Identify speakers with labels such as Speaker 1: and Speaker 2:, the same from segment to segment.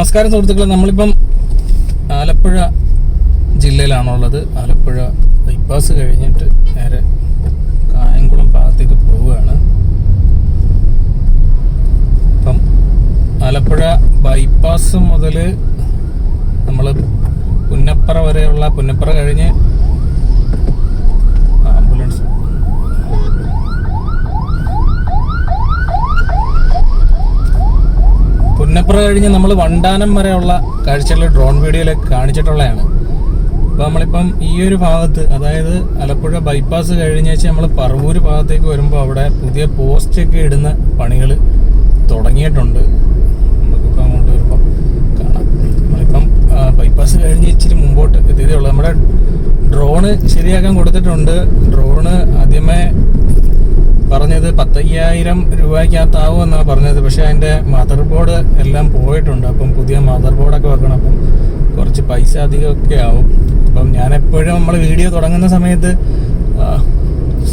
Speaker 1: നമസ്കാരം സുഹൃത്തുക്കളെ, നമ്മളിപ്പം ആലപ്പുഴ ജില്ലയിലാണുള്ളത്. ആലപ്പുഴ ബൈപ്പാസ് കഴിഞ്ഞിട്ട് നേരെ കായംകുളം ഭാഗത്തേക്ക് പോവുകയാണ്. അപ്പം ആലപ്പുഴ ബൈപ്പാസ് മുതൽ നമ്മൾ പുന്നപ്പറ വരെയുള്ള, പുന്നപ്പറ കഴിഞ്ഞ് ആംബുലൻസ്, പുന്നപ്പുറ കഴിഞ്ഞ് നമ്മൾ വണ്ടാനം വരെയുള്ള കാഴ്ചകൾ ഡ്രോൺ വീഡിയോയിലേക്ക് കാണിച്ചിട്ടുള്ളതാണ്. അപ്പോൾ നമ്മളിപ്പം ഈ ഒരു ഭാഗത്ത്, അതായത് ആലപ്പുഴ ബൈപ്പാസ് കഴിഞ്ഞേച്ച് നമ്മൾ പറവൂർ ഭാഗത്തേക്ക് വരുമ്പോൾ അവിടെ പുതിയ പോസ്റ്റൊക്കെ ഇടുന്ന പണികൾ തുടങ്ങിയിട്ടുണ്ട്. നമുക്കിപ്പോൾ അങ്ങോട്ട് വരുമ്പോൾ കാണാം. നമ്മളിപ്പം ബൈപ്പാസ് കഴിഞ്ഞ് ഇച്ചിരി മുമ്പോട്ട് എത്തിയതേ ഉള്ളൂ. നമ്മുടെ ഡ്രോണ് ശരിയാക്കാൻ കൊടുത്തിട്ടുണ്ട്. ഡ്രോണ് ആദ്യമേ പറഞ്ഞത് 15,000 രൂപയ്ക്കകത്താവുമെന്നാണ് പറഞ്ഞത്. പക്ഷേ അതിൻ്റെ മദർ ബോർഡ് എല്ലാം പോയിട്ടുണ്ട്. അപ്പം പുതിയ മദർ ബോർഡൊക്കെ വെക്കണം. അപ്പം കുറച്ച് പൈസ അധികമൊക്കെ ആവും. അപ്പം ഞാനെപ്പോഴും നമ്മൾ വീഡിയോ തുടങ്ങുന്ന സമയത്ത്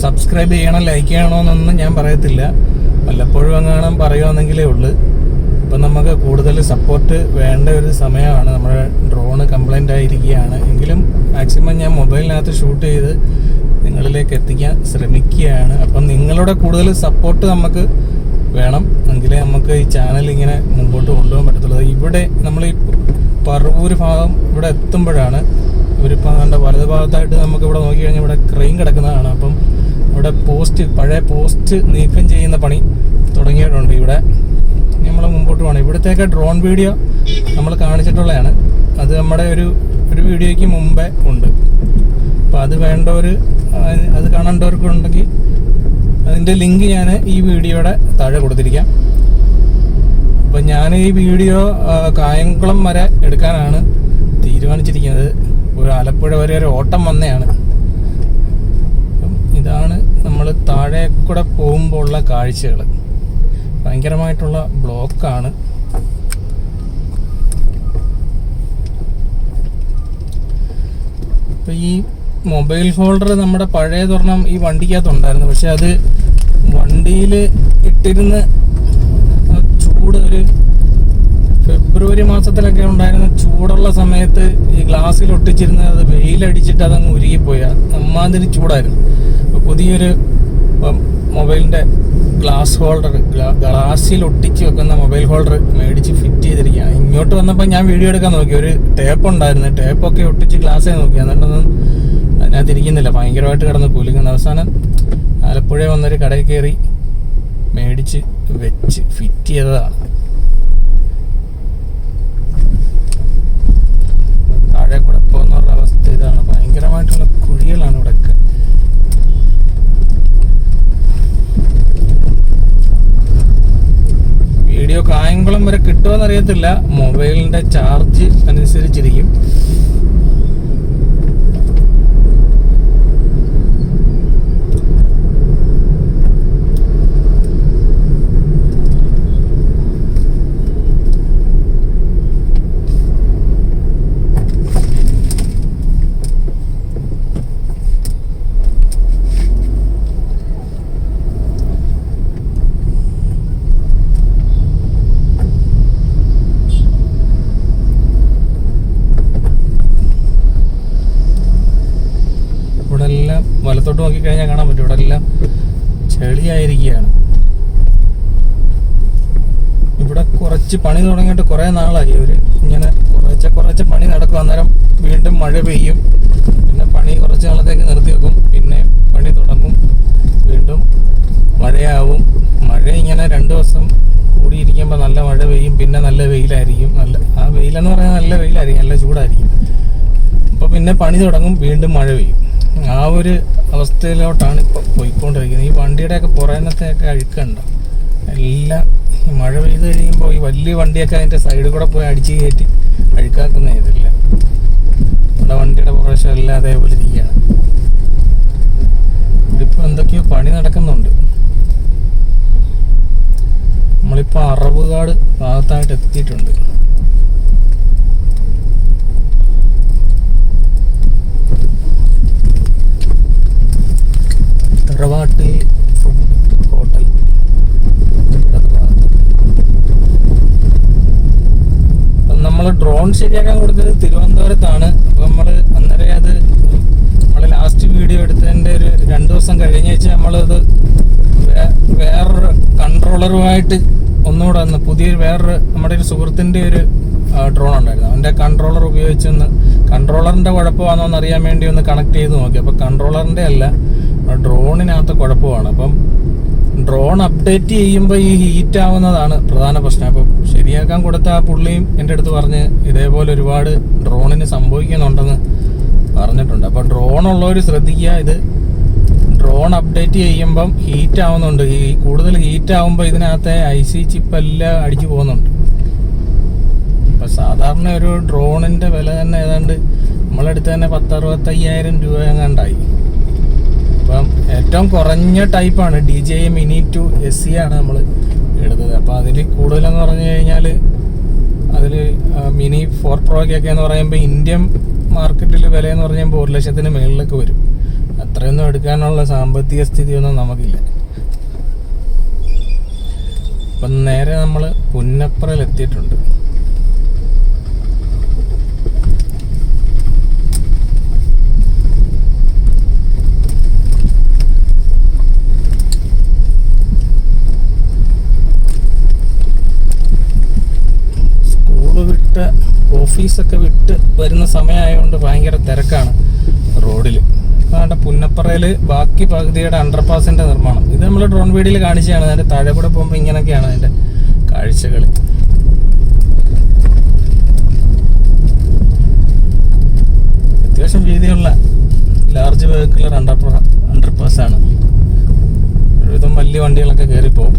Speaker 1: സബ്സ്ക്രൈബ് ചെയ്യണം, ലൈക്ക് ചെയ്യണമെന്നൊന്നും ഞാൻ പറയത്തില്ല. വല്ലപ്പോഴും അങ്ങാനും പറയുകയാണെങ്കിലേ ഉള്ളൂ. അപ്പം നമുക്ക് കൂടുതൽ സപ്പോർട്ട് വേണ്ട ഒരു സമയമാണ്. നമ്മുടെ ഡ്രോണ് കംപ്ലൈൻ്റ് ആയിരിക്കുകയാണ്. എങ്കിലും മാക്സിമം ഞാൻ മൊബൈലിനകത്ത് ഷൂട്ട് ചെയ്ത് നിങ്ങളിലേക്ക് എത്തിക്കാൻ ശ്രമിക്കുകയാണ്. അപ്പം നിങ്ങളുടെ കൂടുതൽ സപ്പോർട്ട് നമുക്ക് വേണം, എങ്കിലേ നമുക്ക് ഈ ചാനൽ ഇങ്ങനെ മുമ്പോട്ട് കൊണ്ടുപോകാൻ പറ്റത്തുള്ളൂ. ഇവിടെ നമ്മൾ ഈ പറവൂർ ഭാഗം ഇവിടെ എത്തുമ്പോഴാണ് ഇവരിപ്പോൾ കണ്ട വലത് ഭാഗത്തായിട്ട് നമുക്ക് ഇവിടെ നോക്കി കഴിഞ്ഞാൽ ഇവിടെ ക്രെയിൻ കിടക്കുന്നതാണ്. അപ്പം ഇവിടെ പഴയ പോസ്റ്റ് നീക്കം ചെയ്യുന്ന പണി തുടങ്ങിയിട്ടുണ്ട്. ഇവിടെ നമ്മൾ മുമ്പോട്ട് പോകണം. ഇവിടത്തേക്ക് ഡ്രോൺ വീഡിയോ നമ്മൾ കാണിച്ചിട്ടുള്ളതാണ്. അത് നമ്മുടെ ഒരു വീഡിയോയ്ക്ക് മുമ്പേ ഉണ്ട്. അപ്പോൾ അത് വേണ്ടവർ, അത് കാണേണ്ടവർക്കുണ്ടെങ്കിൽ അതിൻ്റെ ലിങ്ക് ഞാൻ ഈ വീഡിയോയുടെ താഴെ കൊടുത്തിരിക്കാം. അപ്പം ഞാൻ ഈ വീഡിയോ കായംകുളം വരെ എടുക്കാനാണ് തീരുമാനിച്ചിരിക്കുന്നത്. ഒരു ആലപ്പുഴ വരെ ഒരു ഓട്ടം വന്നതാണ്. അപ്പം ഇതാണ് നമ്മൾ താഴെ കൂടെ പോകുമ്പോൾ ഉള്ള കാഴ്ചകൾ. ഭയങ്കരമായിട്ടുള്ള ബ്ലോക്കാണ്. അപ്പം ഈ മൊബൈൽ ഹോൾഡർ നമ്മുടെ പഴയതൊരെണ്ണം ഈ വണ്ടിക്കകത്തുണ്ടായിരുന്നു. പക്ഷെ അത് വണ്ടിയിൽ ഇട്ടിരുന്ന് ചൂട്, ഒരു ഫെബ്രുവരി മാസത്തിലൊക്കെ ഉണ്ടായിരുന്ന ചൂടുള്ള സമയത്ത് ഈ ഗ്ലാസ്സിൽ ഒട്ടിച്ചിരുന്ന് അത് വെയിലടിച്ചിട്ട് അതങ്ങ് ഉരുകിപ്പോയി. അമ്മാതിരി ചൂടായിരുന്നു. അപ്പോൾ പുതിയൊരു മൊബൈലിൻ്റെ ഗ്ലാസ് ഹോൾഡർ, ഗ്ലാസ്സിൽ ഒട്ടിച്ച് വെക്കുന്ന മൊബൈൽ ഹോൾഡർ മേടിച്ച് ഫിറ്റ് ചെയ്തിരിക്കുകയാണ്. ഇങ്ങോട്ട് വന്നപ്പോൾ ഞാൻ വീഡിയോ എടുക്കാൻ നോക്കി. ഒരു ടേപ്പ് ഉണ്ടായിരുന്നു. ടേപ്പൊക്കെ ഒട്ടിച്ച് ഗ്ലാസ്സേ നോക്കി. എന്നിട്ടൊന്നും അതിനകത്ത് ഇരിക്കുന്നില്ല. ഭയങ്കരമായിട്ട് കിടന്ന് കുലുങ്ങുന്നു. അവസാനം ആലപ്പുഴ വന്നൊരു കടയിൽ കയറി മേടിച്ച് വെച്ച് ഫിറ്റ് ചെയ്തതാണ്. താഴെ കൂടെ പോകുന്നുള്ള അവസ്ഥ ഇതാണ്. ഭയങ്കരമായിട്ടുള്ള കുഴികളാണ് ഇവിടെയൊക്കെ. വീഡിയോ കായംകുളം വരെ കിട്ടുമെന്നറിയത്തില്ല. മൊബൈലിൻ്റെ ചാർജ് അനുസരിച്ചിരിക്കും. വലത്തോട്ട് നോക്കിക്കഴിഞ്ഞാൽ കാണാൻ പറ്റും. ഇവിടെ എല്ലാം ചെളിയായിരിക്കുകയാണ്. ഇവിടെ കുറച്ച് പണി തുടങ്ങിയിട്ട് കുറേ നാളായി. ഇങ്ങനെ കുറച്ച് പണി നടക്കും. അന്നേരം വീണ്ടും മഴ പെയ്യും. പിന്നെ പണി കുറച്ച് നാളത്തേക്ക് നിർത്തി വെക്കും. പിന്നെ പണി തുടങ്ങും. വീണ്ടും മഴയാവും. മഴ ഇങ്ങനെ 2 ദിവസം കൂടിയിരിക്കുമ്പോൾ നല്ല മഴ പെയ്യും. പിന്നെ നല്ല വെയിലായിരിക്കും. ആ വെയിലെന്ന് പറഞ്ഞാൽ നല്ല വെയിലായിരിക്കും, നല്ല ചൂടായിരിക്കും. അപ്പോൾ പിന്നെ പണി തുടങ്ങും, വീണ്ടും മഴ പെയ്യും. ആ ഒരു അവസ്ഥയിലോട്ടാണ് ഇപ്പോൾ പോയിക്കൊണ്ടിരിക്കുന്നത്. ഈ വണ്ടിയുടെയൊക്കെ പുറന്നത്തെയൊക്കെ അഴുക്കുണ്ടോ എല്ലാം മഴ പെയ്ത് കഴിയുമ്പോൾ ഈ വലിയ വണ്ടിയൊക്കെ അതിൻ്റെ സൈഡിൽ കൂടെ പോയി അടിച്ച് കയറ്റി അഴുക്കാക്കുന്ന ഇതില്ല. നമ്മുടെ വണ്ടിയുടെ പുറവശം എല്ലാം അതേപോലെ ഇരിക്കുകയാണ്. ഇതിപ്പോൾ എന്തൊക്കെയോ പണി നടക്കുന്നുണ്ട്. നമ്മളിപ്പോൾ അറവുകാട് ഭാഗത്തായിട്ട് എത്തിയിട്ടുണ്ട്. തറവാട്ടിൽ ഹോട്ടൽ ഡ്രോൺ ശരിയാക്കാൻ കൊടുത്തത് തിരുവനന്തപുരത്താണ്. അപ്പോൾ നമ്മൾ അന്നേരം അത് നമ്മൾ ലാസ്റ്റ് വീഡിയോ എടുത്തതിൻ്റെ ഒരു 2 ദിവസം കഴിഞ്ഞ് വെച്ചാൽ നമ്മളത് വേറൊരു കൺട്രോളറുമായിട്ട് ഒന്നുകൂടെ വന്ന് വേറൊരു നമ്മുടെ ഒരു സുഹൃത്തിൻ്റെ ഒരു ഡ്രോൺ ഉണ്ടായിരുന്നു. അവൻ്റെ കൺട്രോളർ ഉപയോഗിച്ചൊന്ന് കൺട്രോളറിൻ്റെ കുഴപ്പമാണോ എന്ന് അറിയാൻ വേണ്ടി ഒന്ന് കണക്ട് ചെയ്ത് നോക്കി. അപ്പോൾ കൺട്രോളറിൻ്റെ അല്ല, ഡ്രോണിനകത്ത് കുഴപ്പമാണ്. അപ്പം ഡ്രോൺ അപ്ഡേറ്റ് ചെയ്യുമ്പോൾ ഈ ഹീറ്റ് ആവുന്നതാണ് പ്രധാന പ്രശ്നം. അപ്പം ശരിയാക്കാൻ കൊടുത്ത ആ പുള്ളിയും എൻ്റെ അടുത്ത് പറഞ്ഞ് ഇതേപോലെ ഒരുപാട് ഡ്രോണിന് സംഭവിക്കുന്നുണ്ടെന്ന് പറഞ്ഞിട്ടുണ്ട്. അപ്പോൾ ഡ്രോൺ ഉള്ളവർ ശ്രദ്ധിക്കുക, ഇത് ഡ്രോൺ അപ്ഡേറ്റ് ചെയ്യുമ്പം ഹീറ്റ് ആവുന്നുണ്ട്. ഈ കൂടുതൽ ഹീറ്റ് ആവുമ്പോൾ ഇതിനകത്തെ IC ചിപ്പ് എല്ലാം അടിച്ചു പോകുന്നുണ്ട്. അപ്പം സാധാരണ ഒരു ഡ്രോണിൻ്റെ വില തന്നെ ഏതാണ്ട് നമ്മളടുത്ത് തന്നെ 10-65,000 രൂപ എങ്ങാണ്ടായി. അപ്പം ഏറ്റവും കുറഞ്ഞ ടൈപ്പാണ് DJI Mini 2 SE ആണ് നമ്മൾ എടുത്തത്. അപ്പോൾ അതിൽ കൂടുതലെന്ന് പറഞ്ഞു കഴിഞ്ഞാൽ അതിൽ മിനി 4 പ്രോയ്ക്കൊക്കെ എന്ന് പറയുമ്പോൾ ഇന്ത്യൻ മാർക്കറ്റിൽ വിലയെന്ന് പറയുമ്പോൾ 1 ലക്ഷത്തിന് മുകളിലൊക്കെ വരും. അത്രയൊന്നും എടുക്കാനുള്ള സാമ്പത്തിക സ്ഥിതിയൊന്നും നമുക്കില്ല. അപ്പം നേരെ നമ്മൾ പുന്നപ്രയിലെത്തിയിട്ടുണ്ട്. ഓഫീസൊക്കെ വിട്ട് വരുന്ന സമയമായതുകൊണ്ട് ഭയങ്കര തിരക്കാണ് റോഡിൽ. അതാണ്ട് പുന്നപ്പറയിൽ ബാക്കി പകുതിയുടെ അണ്ടർപാസിൻ്റെ നിർമ്മാണം. ഇത് നമ്മൾ ഡ്രോൺ വീഡിയോയിൽ കാണിച്ചതാണ്. അതിൻ്റെ താഴെ കൂടെ പോകുമ്പോൾ ഇങ്ങനെയൊക്കെയാണ് അതിൻ്റെ കാഴ്ചകൾ. അത്യാവശ്യം വീതിയുള്ള ലാർജ് വെഹിക്കുലർ അണ്ടർപാസാണ്. ഒരുവിധം വലിയ വണ്ടികളൊക്കെ കയറിപ്പോവും.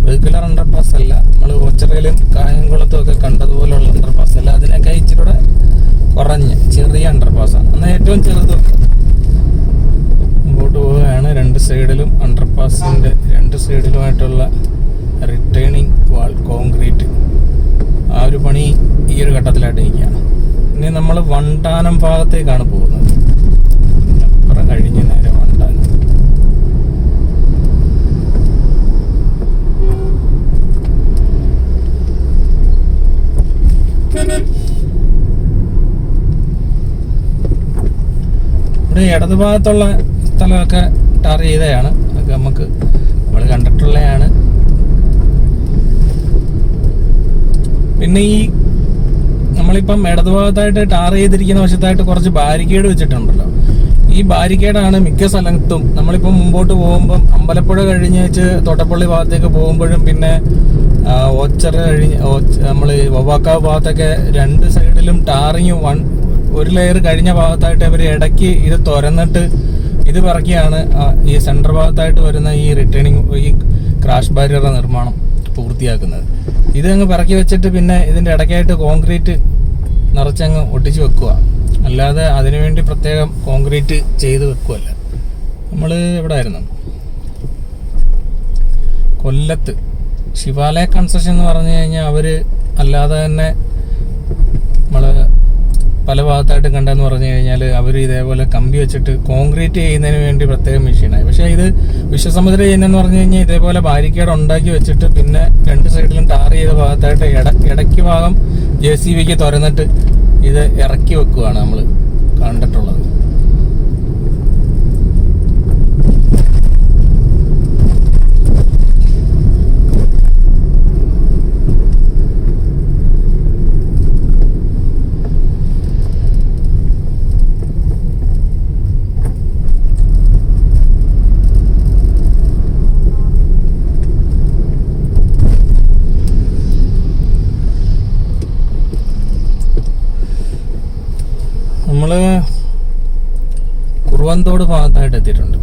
Speaker 1: വെഹിക്കുലർ അണ്ടർപാസ് അല്ല, നമ്മൾ ഓച്ചിറയിലും കായംകുളത്തും ഒക്കെ കണ്ടതുപോലുള്ള അണ്ടർപാസ് അല്ല, അതിനൊക്കെ ഇച്ചിരി കുറഞ്ഞ് ചെറിയ അണ്ടർപാസാണ്. എന്നാൽ ഏറ്റവും ചെറുതും. മുമ്പോട്ട് പോവുകയാണ്. 2 സൈഡിലും അണ്ടർപാസിൻ്റെ 2 സൈഡിലുമായിട്ടുള്ള റിട്ടേണിങ് വാൾ കോൺക്രീറ്റ്, ആ ഒരു പണി ഈ ഒരു ഘട്ടത്തിലായിട്ട് നിൽക്കുകയാണ്. ഇനി നമ്മൾ വണ്ടാനം ഭാഗത്തേക്കാണ് പോകുന്നത്. അപ്പുറം കഴിഞ്ഞ് നേരെ വണ്ടാനം. ഇവിടെ ഇടതുഭാഗത്തുള്ള സ്ഥലമൊക്കെ ടാർ ചെയ്തതാണ്. അതൊക്കെ നമ്മൾ കണ്ടിട്ടുള്ളതാണ്. പിന്നെ ഈ നമ്മളിപ്പം ഇടതുഭാഗത്തായിട്ട് ടാർ ചെയ്തിരിക്കുന്ന വശത്തായിട്ട് കുറച്ച് ബാരിക്കേഡ് വെച്ചിട്ടുണ്ടല്ലോ. ഈ ബാരിക്കേഡാണ് മിക്ക സ്ഥലത്തും നമ്മളിപ്പം മുമ്പോട്ട് പോകുമ്പം അമ്പലപ്പുഴ കഴിഞ്ഞ് വെച്ച് തോട്ടപ്പള്ളി ഭാഗത്തേക്ക് പോകുമ്പോഴും പിന്നെ ഓച്ചറ കഴിഞ്ഞ് നമ്മൾ വവാക്കാവ് ഭാഗത്തൊക്കെ 2 സൈഡിലും ടാറിങ് ഒരു ലെയർ കഴിഞ്ഞ ഭാഗത്തായിട്ട് അവർ ഇടയ്ക്ക് ഇത് തുറന്നിട്ട് ഇത് പറക്കിയാണ് ഈ സെൻട്രൽ ഭാഗത്തായിട്ട് വരുന്ന ഈ റിട്ടേണിങ് ഈ ക്രാഷ് ബാരിയറുടെ നിർമ്മാണം പൂർത്തിയാക്കുന്നത്. ഇതങ്ങ് പറക്കി വെച്ചിട്ട് പിന്നെ ഇതിൻ്റെ ഇടയ്ക്കായിട്ട് കോൺക്രീറ്റ് നിറച്ചങ്ങ് ഒട്ടിച്ച് വെക്കുക, അല്ലാതെ അതിനുവേണ്ടി പ്രത്യേകം കോൺക്രീറ്റ് ചെയ്ത് വെക്കുകയല്ല. നമ്മൾ എവിടെ ആയിരുന്നു? കൊല്ലത്ത് ശിവാലയ കൺസ്ട്രക്ഷൻ എന്ന് പറഞ്ഞു കഴിഞ്ഞാൽ അവർ അല്ലാതെ തന്നെ നമ്മൾ പല ഭാഗത്തായിട്ട് കണ്ടെന്ന് പറഞ്ഞു കഴിഞ്ഞാൽ അവർ ഇതേപോലെ കമ്പി വെച്ചിട്ട് കോൺക്രീറ്റ് ചെയ്യുന്നതിന് വേണ്ടി പ്രത്യേക മെഷീനായി. പക്ഷേ ഇത് വിശ്വസമുദ്ര ചെയ്യുന്നതെന്ന് പറഞ്ഞു കഴിഞ്ഞാൽ ഇതേപോലെ ബാരിക്കേഡ് ഉണ്ടാക്കി വെച്ചിട്ട് പിന്നെ 2 സൈഡിലും ടാർ ചെയ്ത ഭാഗത്തായിട്ട് ഇടയ്ക്ക് ഭാഗം JCBക്ക് തുറന്നിട്ട് ഇത് ഇറക്കി വെക്കുകയാണ് നമ്മൾ കണ്ടിട്ടുള്ളത്. നമ്മൾ കുറുവന്തോട് ഭാഗത്തായിട്ട് എത്തിയിട്ടുണ്ട്.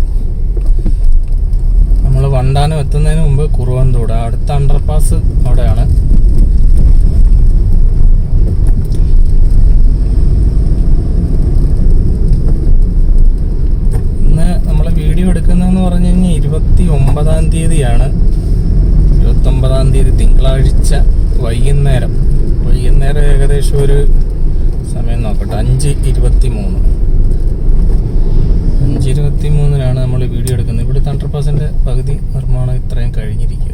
Speaker 1: നമ്മൾ വണ്ടാനം എത്തുന്നതിന് മുമ്പ് കുറുവന്തോട് അടുത്ത അണ്ടർപാസ് അവിടെയാണ്. ഇന്ന് നമ്മൾ വീഡിയോ എടുക്കുന്നതെന്ന് പറഞ്ഞു കഴിഞ്ഞാൽ 29-ാം തീയതിയാണ്. 29-ാം തീയതി തിങ്കളാഴ്ച വൈകുന്നേരം ഏകദേശം ഒരു സമയം നോക്കട്ടെ, 5:23 നമ്മൾ വീഡിയോ എടുക്കുന്നത്. ഇവിടുത്തെ അണ്ടർപാസിൻ്റെ പകുതി നിർമ്മാണം ഇത്രയും കഴിഞ്ഞിരിക്കുക.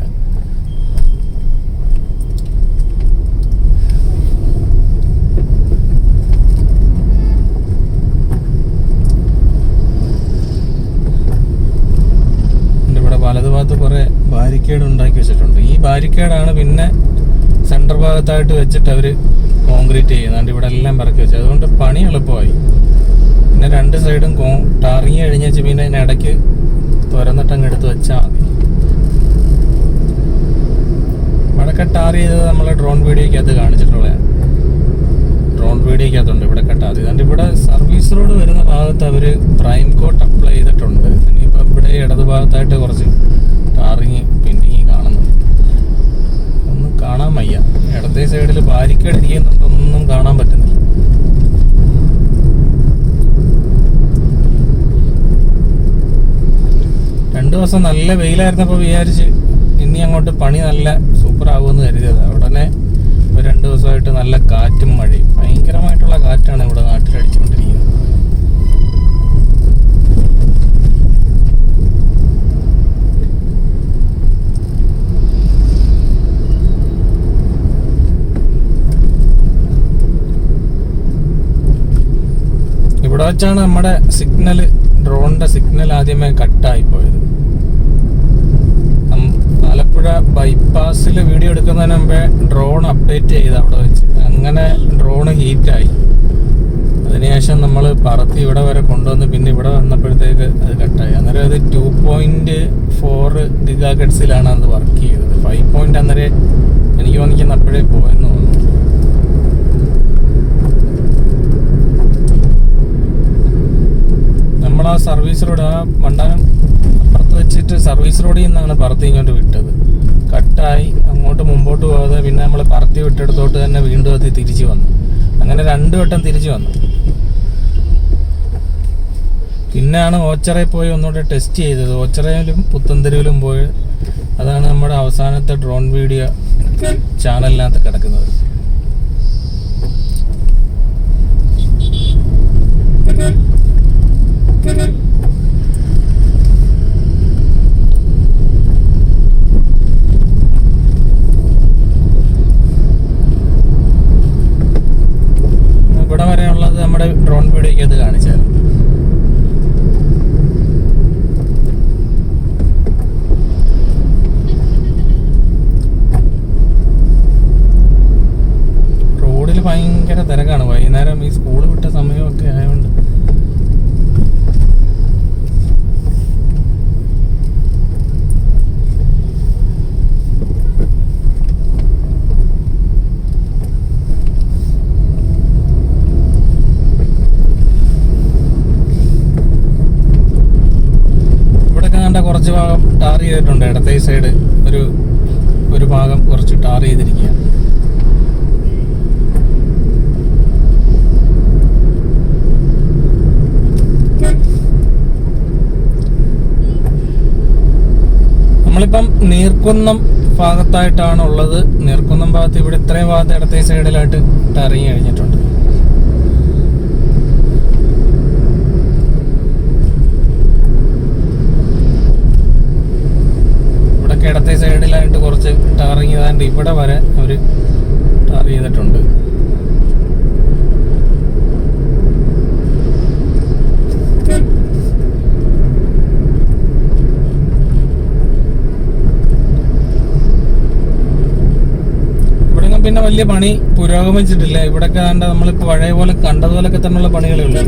Speaker 1: ബാരിക്കേഡാണ് പിന്നെ സെൻറ്റർ ഭാഗത്തായിട്ട് വെച്ചിട്ട് അവർ കോൺക്രീറ്റ് ചെയ്യുന്നുണ്ട്. ഇവിടെ എല്ലാം പറക്കി വെച്ചു. അതുകൊണ്ട് പണി എളുപ്പമായി. പിന്നെ രണ്ട് സൈഡും ടാറിങ് കഴിഞ്ഞ് വെച്ച് പിന്നെ അതിനിടയ്ക്ക് തുരന്നിട്ടങ്ങ് എടുത്ത് വെച്ചാൽ മതി. ഇവിടെയൊക്കെ ടാർ ചെയ്തത് നമ്മൾ ഡ്രോൺ വീഡിയോയ്ക്കകത്ത് കാണിച്ചിട്ടുള്ളതാണ്. ഡ്രോൺ വീഡിയോയ്ക്കകത്തുണ്ട് ഇവിടെയൊക്കെ ടാർ ചെയ്ത്. അതുകൊണ്ട് ഇവിടെ സർവീസ് റോഡ് വരുന്ന ഭാഗത്ത് അവർ പ്രൈം കോട്ട് അപ്ലൈ ചെയ്തിട്ടുണ്ട്. ഇനിയിപ്പം ഇവിടെ ഇടത് ഭാഗത്തായിട്ട് കുറച്ച് ടാറിങ് പിന്നെ കാണുന്നുണ്ട്. ഒന്നും കാണാൻ വയ്യ. ഇടത്തെ സൈഡിൽ ബാരിക്കേഡ് ഇരിക്കുന്നുണ്ട്, ഒന്നും കാണാൻ പറ്റുന്നില്ല. രണ്ടു ദിവസം നല്ല വെയിലായിരുന്നപ്പോൾ വിചാരിച്ച് ഇനി അങ്ങോട്ട് പണി നല്ല സൂപ്പർ ആകുമെന്ന് കരുതിയത്. ഉടനെ ഒരു 2 ദിവസമായിട്ട് നല്ല കാറ്റും മഴയും, ഭയങ്കരമായിട്ടുള്ള കാറ്റാണ് ഇവിടെ നാട്ടിലടിച്ചുകൊണ്ടിരിക്കുന്നത്. ഇവിടെ വെച്ചാണ് നമ്മുടെ സിഗ്നല്, ഡ്രോണിന്റെ സിഗ്നൽ ആദ്യമേ കട്ടായിപ്പോയത്. ആലപ്പുഴ ബൈപ്പാസിൽ വീഡിയോ എടുക്കുന്നതിന് മുമ്പേ ഡ്രോൺ അപ്ഡേറ്റ് ചെയ്ത് അവിടെ വെച്ച്, അങ്ങനെ ഡ്രോൺ ഹീറ്റായി. അതിനുശേഷം നമ്മൾ പറത്തി ഇവിടെ വരെ കൊണ്ടുവന്ന് പിന്നെ ഇവിടെ വന്നപ്പോഴത്തേക്ക് അത് കട്ടായി. അന്നേരം അത് 2.4 GHz അത് വർക്ക് ചെയ്തത്. 5 അന്നേരം എനിക്ക് തോന്നിക്കുന്ന അപ്പോഴേ പോയെന്ന് തോന്നുന്നു. നമ്മൾ ആ സർവീസ് റോഡ്, ആ മണ്ടാനം അപ്പുറത്ത് വെച്ചിട്ട് സർവീസ് റോഡിൽ നിന്നാണ് പറത്തി ഇങ്ങോട്ട് വിട്ടത്. കട്ടായി അങ്ങോട്ട് മുമ്പോട്ട് പോകാതെ പിന്നെ നമ്മൾ പറത്തി വിട്ടെടുത്തോട്ട് തന്നെ വീണ്ടും അത് തിരിച്ചു വന്നു. അങ്ങനെ 2 വട്ടം തിരിച്ചു വന്നു. പിന്നെയാണ് ഓച്ചറയിൽ പോയി ഒന്നുകൂടെ ടെസ്റ്റ് ചെയ്തത്. ഓച്ചറയിലും പുത്തൻതെരുവിലും പോയി. അതാണ് നമ്മുടെ അവസാനത്തെ ഡ്രോൺ വീഡിയോ ചാനലിനകത്ത് കിടക്കുന്നത്. ഇവിടെ വരെയുള്ളത് നമ്മുടെ ഡ്രോൺ വീഡിയോയ്ക്ക് അത് കാണിച്ചാൽ റോഡിൽ ഭയങ്കര തിരക്കാണ്. വൈകുന്നേരം ഈ സ്കൂൾ വിട്ട സമയമൊക്കെ ആയതുകൊണ്ട് കുറച്ച് ഭാഗം ടാർ ചെയ്തിട്ടുണ്ട്. ഇടത്തെ സൈഡ് ഒരു ഭാഗം കുറച്ച് ടാർ ചെയ്തിരിക്കുകയാണ്. നമ്മളിപ്പം നീർക്കുന്നം ഭാഗത്തായിട്ടാണുള്ളത്. നീർക്കുന്നം ഭാഗത്ത് ഇവിടെ ഇത്രയും ഭാഗത്ത് ഇടത്തെ സൈഡിലായിട്ട് ടാറിങ് കഴിഞ്ഞിട്ടുണ്ട്. ഇടത്തെ സൈഡിലായിട്ട് കുറച്ച് ടാറിങ് ചെയ്താണ്ട് ഇവിടെ വരെ അവർ ടാർ ചെയ്തിട്ടുണ്ട്. ഇവിടെ പിന്നെ വലിയ പണി പുരോഗമിച്ചിട്ടില്ല. ഇവിടെയൊക്കെ കണ്ട നമ്മളിപ്പോൾ പഴയ പോലെ കണ്ടതുപോലൊക്കെ തന്നെയുള്ള പണികളേ ഉള്ളൂ.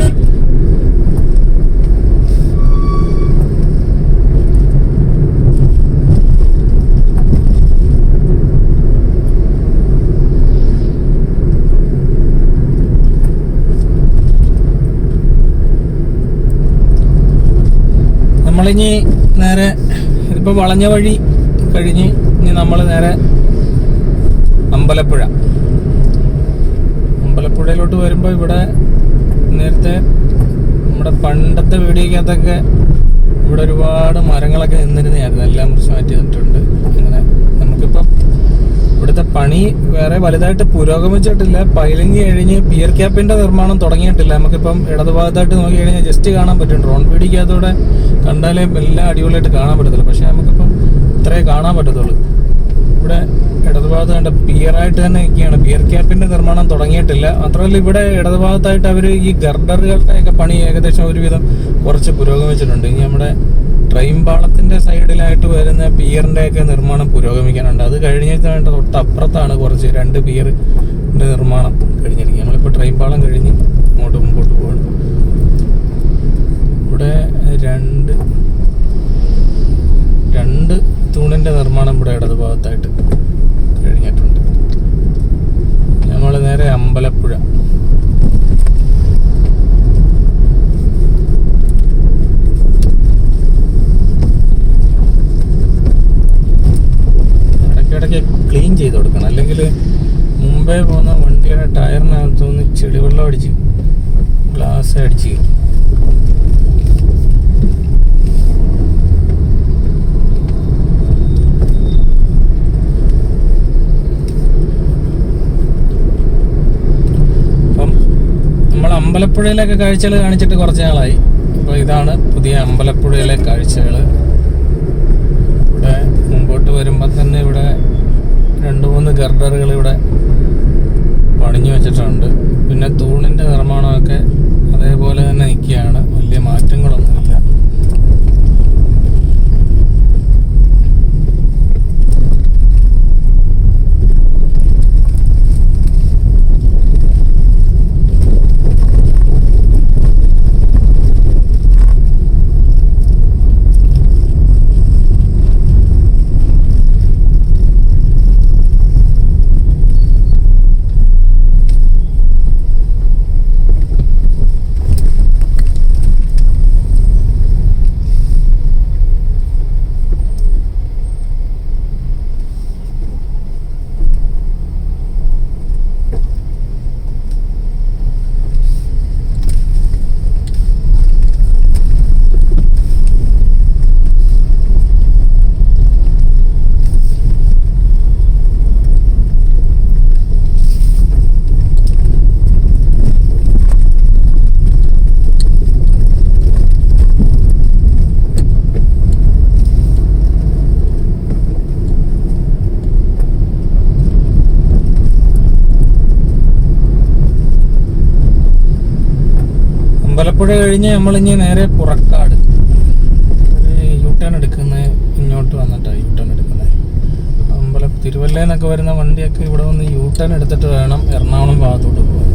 Speaker 1: നമ്മളിനി നേരെ ഇപ്പോൾ വളഞ്ഞ വഴി കഴിഞ്ഞ് ഇനി നമ്മൾ നേരെ അമ്പലപ്പുഴയിലോട്ട് വരുമ്പോൾ ഇവിടെ നേരത്തെ നമ്മുടെ പണ്ടത്തെ വീഡിയോക്കകത്തൊക്കെ ഇവിടെ ഒരുപാട് മരങ്ങളൊക്കെ നിന്നിരുന്നതായിരുന്നു. എല്ലാം മുറിച്ച് മാറ്റി തന്നിട്ടുണ്ട്. അങ്ങനെ നമുക്കിപ്പം ഇവിടുത്തെ പണി വേറെ വലുതായിട്ട് പുരോഗമിച്ചിട്ടില്ല. പൈലിംഗ് കഴിഞ്ഞ് പിയർ ക്യാപ്പിന്റെ നിർമ്മാണം തുടങ്ങിയിട്ടില്ല. നമുക്കിപ്പം ഇടതുഭാഗത്തായിട്ട് നോക്കി കഴിഞ്ഞാൽ ജസ്റ്റ് കാണാൻ പറ്റും. ഡ്രോൺ വീഡിയോക്കകത്തൂടെ കണ്ടാലേ എല്ലാം അടിപൊളിയായിട്ട് കാണാൻ പറ്റത്തില്ല. പക്ഷെ നമുക്കിപ്പം ഇത്രേ കാണാൻ പറ്റത്തുള്ളൂ. ഇവിടെ ഇടതുഭാഗത്ത് കണ്ട പിയറായിട്ട് തന്നെ നിൽക്കുകയാണ്. പിയർ ക്യാപ്പിന്റെ നിർമ്മാണം തുടങ്ങിയിട്ടില്ല. മാത്രമല്ല ഇവിടെ ഇടതുഭാഗത്തായിട്ട് അവർ ഈ ഗർഡറുകളുടെയൊക്കെ പണി ഏകദേശം ഒരുവിധം കുറച്ച് പുരോഗമിച്ചിട്ടുണ്ട്. ഇനി നമ്മുടെ ട്രെയിൻ പാളത്തിന്റെ സൈഡിലായിട്ട് വരുന്ന പിയറിന്റെ ഒക്കെ നിർമ്മാണം പുരോഗമിക്കാനുണ്ട്. അത് കഴിഞ്ഞിട്ട് തൊട്ടപ്പുറത്താണ് കുറച്ച് 2 പിയറിന്റെ നിർമ്മാണം കഴിഞ്ഞിരിക്കുക. നമ്മളിപ്പോൾ ട്രെയിൻ പാളം കഴിഞ്ഞ് മുമ്പോട്ട് പോകണം. ഇവിടെ രണ്ട് തൂണിന്റെ നിർമ്മാണം ഇവിടെ ഇടതുഭാഗത്തായിട്ട് കഴിഞ്ഞിട്ടുണ്ട്. നമ്മൾ നേരെ അമ്പലപ്പുഴ. ഇടയ്ക്കിടയ്ക്ക് ക്ലീൻ ചെയ്ത് കൊടുക്കണം, അല്ലെങ്കിൽ മുമ്പേ പോകുന്ന വണ്ടിയുടെ ടയറിനകത്തുനിന്ന് ചെളിവെള്ളം അടിച്ച് ഗ്ലാസ് അടിച്ച് അമ്പലപ്പുഴയിലൊക്കെ കാഴ്ചകൾ കാണിച്ചിട്ട് കുറച്ച് നാളായി. അപ്പോൾ ഇതാണ് പുതിയ അമ്പലപ്പുഴയിലെ കാഴ്ചകൾ. ഇവിടെ മുമ്പോട്ട് വരുമ്പോൾ തന്നെ ഇവിടെ 2-3 ഗർഡറുകൾ ഇവിടെ പണിഞ്ഞു വെച്ചിട്ടുണ്ട്. പിന്നെ തൂണിൻ്റെ നിർമ്മാണമൊക്കെ അതേപോലെ തന്നെ നിൽക്കുകയാണ്, വലിയ മാറ്റങ്ങളൊന്നുമില്ല. അമ്പലപ്പുഴ കഴിഞ്ഞ് നമ്മളിഞ്ഞ് നേരെ പുറക്കാട് യൂട്ടേൺ എടുക്കുന്നത്. ഇങ്ങോട്ട് വന്നിട്ടാണ് യൂട്ടേൺ എടുക്കുന്നത്. തിരുവല്ലയെന്നൊക്കെ വരുന്ന വണ്ടിയൊക്കെ ഇവിടെ വന്ന് യൂട്ടേൺ എടുത്തിട്ട് വേണം എറണാകുളം ഭാഗത്തോട്ട് പോകാൻ.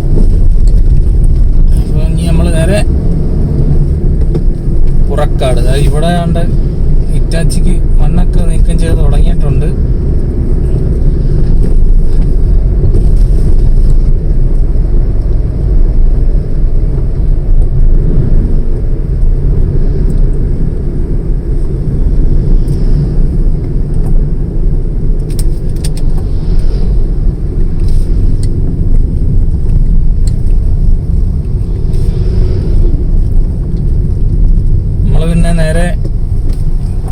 Speaker 1: അപ്പോൾ ഇനി നമ്മൾ നേരെ പുറക്കാട്. ഇവിടെ ആണ്ട് ഇറ്റാച്ചിക്ക് മണ്ണൊക്കെ നീക്കം ചെയ്ത് തുടങ്ങിയിട്ടുണ്ട്. പിന്നെ നേരെ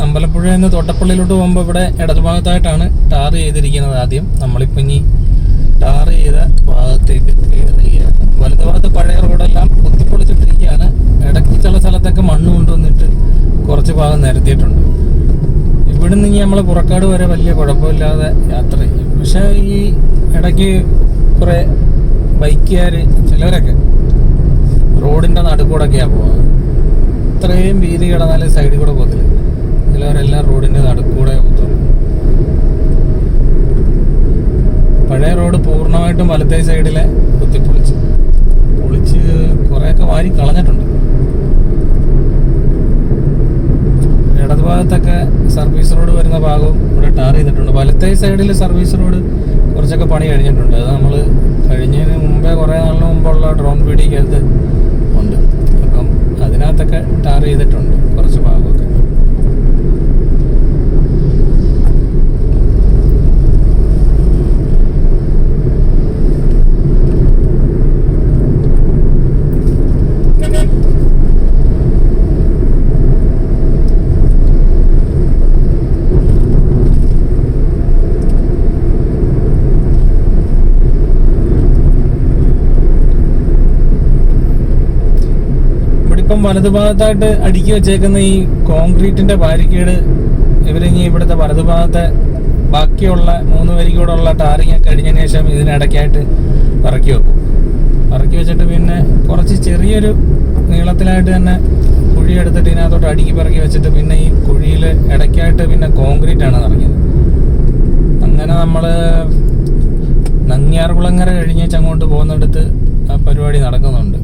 Speaker 1: അമ്പലപ്പുഴയിൽ നിന്ന് തോട്ടപ്പള്ളിയിലോട്ട് പോകുമ്പോൾ ഇവിടെ ഇടതുഭാഗത്തായിട്ടാണ് ടാർ ചെയ്തിരിക്കുന്നത്. ആദ്യം നമ്മളിപ്പോൾ ഇനി ടാർ ചെയ്ത ഭാഗത്തേക്ക് കയറുകയാണ്. വലതുഭാഗത്ത് പഴയ റോഡെല്ലാം കുത്തിപ്പൊളിച്ചിട്ടിരിക്കുകയാണ്. ഇടയ്ക്ക് ചില സ്ഥലത്തൊക്കെ മണ്ണ് കൊണ്ടുവന്നിട്ട് കുറച്ച് ഭാഗം നിരത്തിയിട്ടുണ്ട്. ഇവിടുന്ന് ഇനി നമ്മൾ പുറക്കാട് വരെ വലിയ കുഴപ്പമില്ലാതെ യാത്ര ചെയ്യും. പക്ഷേ ഈ ഇടയ്ക്ക് കുറേ ബൈക്കുകാർ ചിലവരൊക്കെ റോഡിൻ്റെ നടുക്കൂടൊക്കെയാണ് പോകുന്നത്. ഇത്രയും വീതി കിടന്നാലും സൈഡിൽ കൂടെ പോകത്തില്ല. ചിലവരെല്ലാം റോഡിൻ്റെ നടുക്കൂടെ പോകത്തുള്ളൂ. പഴയ റോഡ് പൂർണ്ണമായിട്ടും വലത്തേ സൈഡിലെ പൊളിച്ച് കുറേയൊക്കെ വാരി കളഞ്ഞിട്ടുണ്ട്. ഇടതുഭാഗത്തൊക്കെ സർവീസ് റോഡ് വരുന്ന ഭാഗവും ഇവിടെ ടാർ ചെയ്തിട്ടുണ്ട്. വലത്തേ സൈഡിൽ സർവീസ് റോഡ് കുറച്ചൊക്കെ പണി കഴിഞ്ഞിട്ടുണ്ട്. അത് നമ്മൾ കഴിഞ്ഞതിന് മുമ്പേ കുറേ നാളിന് മുമ്പുള്ള ഡ്രോൺ വീഡിയോക്കകത്ത് ഉണ്ട്. അപ്പം അതിനകത്തൊക്കെ ടാർ ചെയ്തിട്ടുണ്ട് കുറച്ച് ഭാഗമൊക്കെ. ഇപ്പം വലതുഭാഗത്തായിട്ട് അടുക്കി വെച്ചേക്കുന്ന ഈ കോൺക്രീറ്റിന്റെ ബാരിക്കേഡ് ഇവരിങ്ങി ഇവിടുത്തെ വലതുഭാഗത്തെ ബാക്കിയുള്ള 3 വരിക്കൂടുള്ള ടാറിങ് കഴിഞ്ഞതിന് ശേഷം ഇതിനിടയ്ക്കായിട്ട് ഇറക്കി വെക്കും. ഇറക്കി വെച്ചിട്ട് പിന്നെ കുറച്ച് ചെറിയൊരു നീളത്തിലായിട്ട് തന്നെ കുഴി കുഴി എടുത്തിട്ട് ഇതിനകത്തോട്ട് അടുക്കി പറക്കി വെച്ചിട്ട് പിന്നെ ഈ കുഴിയിൽ ഇടയ്ക്കായിട്ട് പിന്നെ കോൺക്രീറ്റ് ആണ് നിറഞ്ഞത്. അങ്ങനെ നമ്മൾ നങ്ങ്യാർകുളങ്ങര കഴിഞ്ഞേച്ച് അങ്ങോട്ട് പോകുന്നിടത്ത് ആ പരിപാടി നടക്കുന്നുണ്ട്.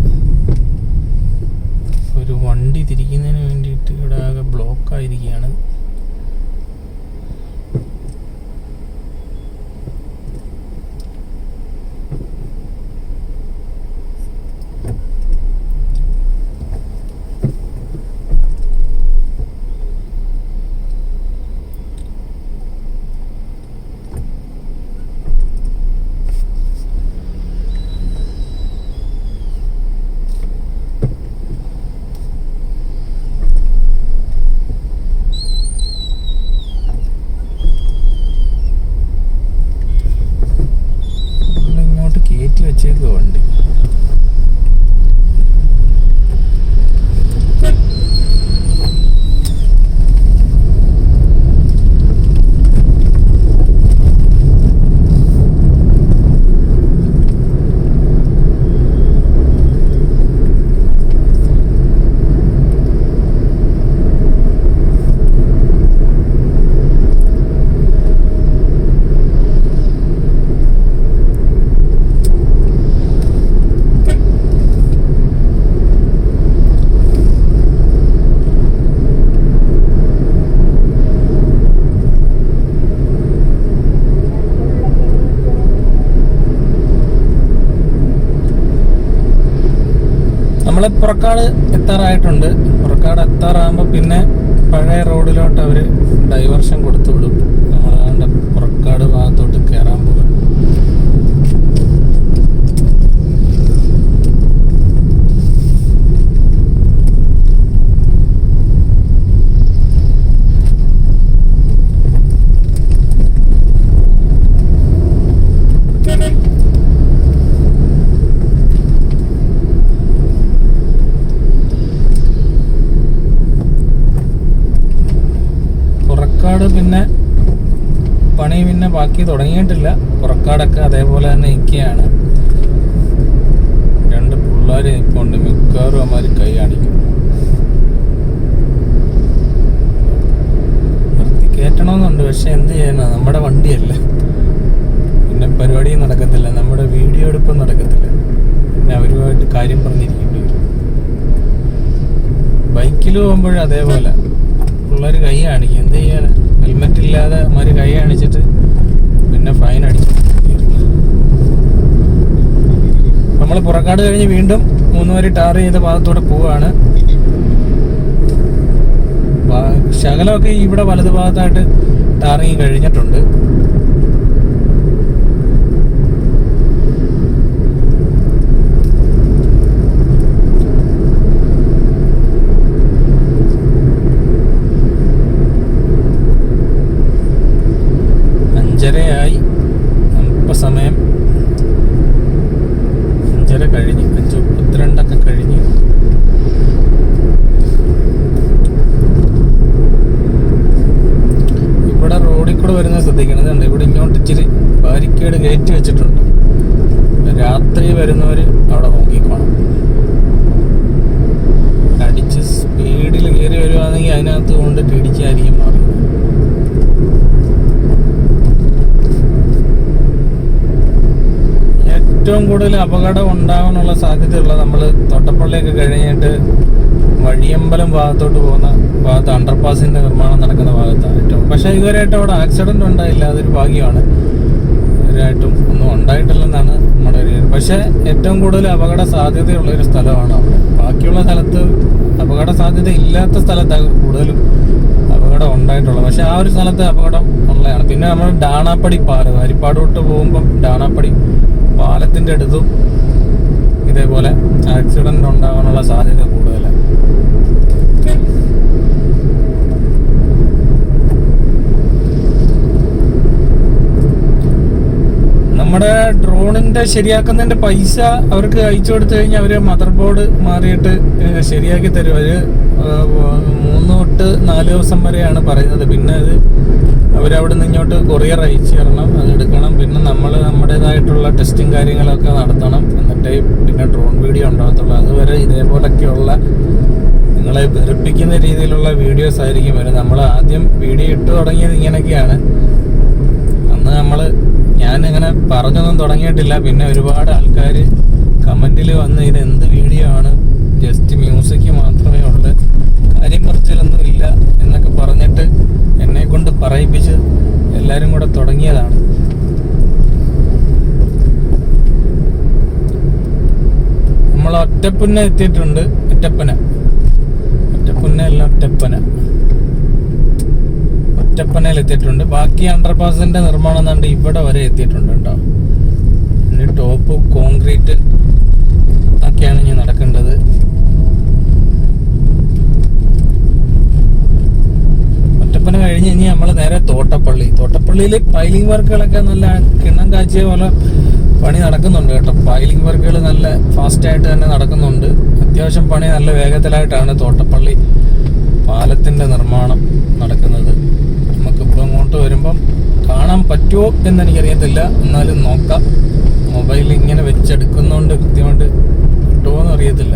Speaker 1: ഒരു വണ്ടി തിരിക്കുന്നതിന് വേണ്ടിയിട്ട് ഇവിടെ ആകെ ബ്ലോക്കായിരിക്കുകയാണ്. വെച്ചേക്കോ വണ്ടി. നമ്മൾ പുറക്കാട് എത്താറായിട്ടുണ്ട്. പുറക്കാട് എത്താറാകുമ്പോൾ പിന്നെ പഴയ റോഡിലോട്ട് അവർ ഡൈവർഷൻ കൊടുത്തു വിടും. നമ്മൾ പുറക്കാട് ഭാഗത്തോട്ട് കയറാൻ പോകും. പിന്നെ പണി പിന്നെ ബാക്കി തുടങ്ങിയിട്ടില്ല. പുറക്കാടൊക്കെ അതേപോലെ തന്നെ നിൽക്കുകയാണ്. 2 പിള്ളേർ നിൽപ്പുണ്ട്. മിക്കവാറും അമാര് കൈ കാണിക്കും. നിർത്തി കയറ്റണമെന്നുണ്ട്, പക്ഷെ എന്ത് ചെയ്യാനാ, നമ്മുടെ വണ്ടിയല്ല. പിന്നെ പരിപാടിയും നടക്കത്തില്ല, നമ്മുടെ വീഡിയോ എടുപ്പും നടക്കത്തില്ല. പിന്നെ അവരുമായിട്ട് കാര്യം പറഞ്ഞിരിക്കേണ്ടി വരും. ബൈക്കിൽ പോകുമ്പോഴും അതേപോലെ പിള്ളേർ കൈ കാണിക്കും. എന്ത് ചെയ്യാൻ, ഹെൽമെറ്റ് ഇല്ലാതെ മാര് കൈ കാണിച്ചിട്ട് പിന്നെ ഫൈൻ അടിച്ചു. നമ്മൾ പുറക്കാട് കഴിഞ്ഞ് വീണ്ടും 3 വരി ടാർ ചെയ്ത ഭാഗത്തോടെ പോവാണ്. ശകലമൊക്കെ ഇവിടെ വലതു ഭാഗത്തായിട്ട് ടാറിങ് കഴിഞ്ഞിട്ടുണ്ട്. ആയി ഇപ്പം സമയം 5:30 കഴിഞ്ഞ്, 5:32 കഴിഞ്ഞ്. ഇവിടെ റോഡിൽ കൂടെ വരുന്നത് ശ്രദ്ധിക്കണതുണ്ട്. ഇവിടെ ഇങ്ങോട്ട് ഇച്ചിരി ബാരിക്കേഡ് കയറ്റി വെച്ചിട്ടുണ്ട്. രാത്രി വരുന്നവർ അവിടെ നോക്കിക്കോണം. അടിച്ച് സ്പീഡിൽ കയറി വരുവാണെങ്കിൽ അതിനകത്ത് കൊണ്ടിട്ട് ഇടിച്ചായിരിക്കും മാറി. ഏറ്റവും കൂടുതൽ അപകടം ഉണ്ടാകാനുള്ള സാധ്യതയുള്ളത് നമ്മൾ തൊട്ടപ്പള്ളിയൊക്കെ കഴിഞ്ഞിട്ട് വഴിയമ്പലം ഭാഗത്തോട്ട് പോകുന്ന ഭാഗത്ത് അണ്ടർപാസിന്റെ നിർമ്മാണം നടക്കുന്ന ഭാഗത്താണ് ഏറ്റവും. പക്ഷെ ഇതുവരെയായിട്ടും അവിടെ ആക്സിഡന്റ് ഉണ്ടായില്ല, അതൊരു ഭാഗ്യമാണ്. ഇതുവരെയായിട്ടും ഒന്നും ഉണ്ടായിട്ടില്ലെന്നാണ് നമ്മുടെ ഒരു. പക്ഷെ ഏറ്റവും കൂടുതൽ അപകട സാധ്യതയുള്ള ഒരു സ്ഥലമാണ് അവിടെ. ബാക്കിയുള്ള സ്ഥലത്ത് അപകട സാധ്യത ഇല്ലാത്ത സ്ഥലത്താണ് കൂടുതലും അപകടം ഉണ്ടായിട്ടുള്ളത്. പക്ഷെ ആ ഒരു സ്ഥലത്ത് അപകടം ഉള്ളതാണ്. പിന്നെ നമ്മൾ ഡാണാപ്പടി പാലം, ഹരിപ്പാടോട്ട് പോകുമ്പം ഡാണാപ്പടി പാലത്തിന്റെ അടുത്തും ഇതേപോലെ ആക്സിഡന്റ് ഉണ്ടാകാനുള്ള സാധ്യത കൂടുതലാണ്. നമ്മുടെ ഡ്രോണിന്റെ ശരിയാക്കുന്നതിന്റെ പൈസ അവർക്ക് അയച്ചു കൊടുത്തു കഴിഞ്ഞാൽ അവര് മദർ ബോർഡ് മാറിയിട്ട് ശരിയാക്കി തരും. അവര് 3 തൊട്ട് 4 ദിവസം വരെയാണ് പറയുന്നത്. പിന്നെ അത് അവരവിടെ നിന്ന് ഇങ്ങോട്ട് കൊറിയർ അയച്ചു തരണം, അത് എടുക്കണം. പിന്നെ നമ്മൾ നമ്മുടേതായിട്ടുള്ള ടെസ്റ്റും കാര്യങ്ങളൊക്കെ നടത്തണം. എന്നിട്ടേ പിന്നെ ഡ്രോൺ വീഡിയോ ഉണ്ടാകത്തുള്ളൂ. അതുവരെ ഇതേപോലൊക്കെയുള്ള നിങ്ങൾ നിങ്ങളെ വെറുപ്പിക്കുന്ന രീതിയിലുള്ള വീഡിയോസ് ആയിരിക്കും വരും. നമ്മൾ ആദ്യം വീഡിയോ ഇട്ട് തുടങ്ങിയത് ഇങ്ങനെയൊക്കെയാണ്. അന്ന് ഞാനിങ്ങനെ പറഞ്ഞൊന്നും തുടങ്ങിയിട്ടില്ല. പിന്നെ ഒരുപാട് ആൾക്കാർ കമന്റിൽ വന്ന് ഇത് എന്ത് വീഡിയോ ആണ്, ജസ്റ്റ് മ്യൂസിക് മാത്രമേ ഉള്ളൂ, കാര്യം പറച്ചിലൊന്നും ഇല്ല എന്നൊക്കെ പറഞ്ഞിട്ട് എന്നെ കൊണ്ട് പറയിപ്പിച്ച് എല്ലാവരും കൂടെ തുടങ്ങിയതാണ്. നമ്മൾ ഒറ്റപ്പന എത്തിയിട്ടുണ്ട്. ഒറ്റപ്പനയിൽ എത്തിയിട്ടുണ്ട്. ബാക്കി അണ്ടർപാസിന്റെ നിർമ്മാണം കണ്ട് ഇവിടെ വരെ എത്തിയിട്ടുണ്ട് കേട്ടോ. ഇനി ടോപ്പ് കോൺക്രീറ്റ് ഒക്കെയാണ് ഇനി നടക്കേണ്ടത്. ഒറ്റപ്പന കഴിഞ്ഞ് ഇനി നമ്മൾ നേരെ തോട്ടപ്പള്ളിയിൽ പൈലിംഗ് വർക്കുകളൊക്കെ നല്ല കിണ്ണം കാച്ചിയ പോലെ പണി നടക്കുന്നുണ്ട് കേട്ടോ. പൈലിംഗ് വർക്കുകൾ നല്ല ഫാസ്റ്റായിട്ട് തന്നെ നടക്കുന്നുണ്ട്. അത്യാവശ്യം പണി നല്ല വേഗത്തിലായിട്ടാണ് തോട്ടപ്പള്ളി പാലത്തിന്റെ നിർമ്മാണം നടക്കുന്നത്. നമുക്കിപ്പോൾ അങ്ങോട്ട് വരുമ്പം കാണാൻ പറ്റുമോ എന്ന് എനിക്കറിയത്തില്ല, എന്നാലും നോക്കാം. മൊബൈൽ ഇങ്ങനെ വെച്ചെടുക്കുന്നതുകൊണ്ട് കൃത്യമായിട്ട് കിട്ടുമോ എന്ന് അറിയത്തില്ല.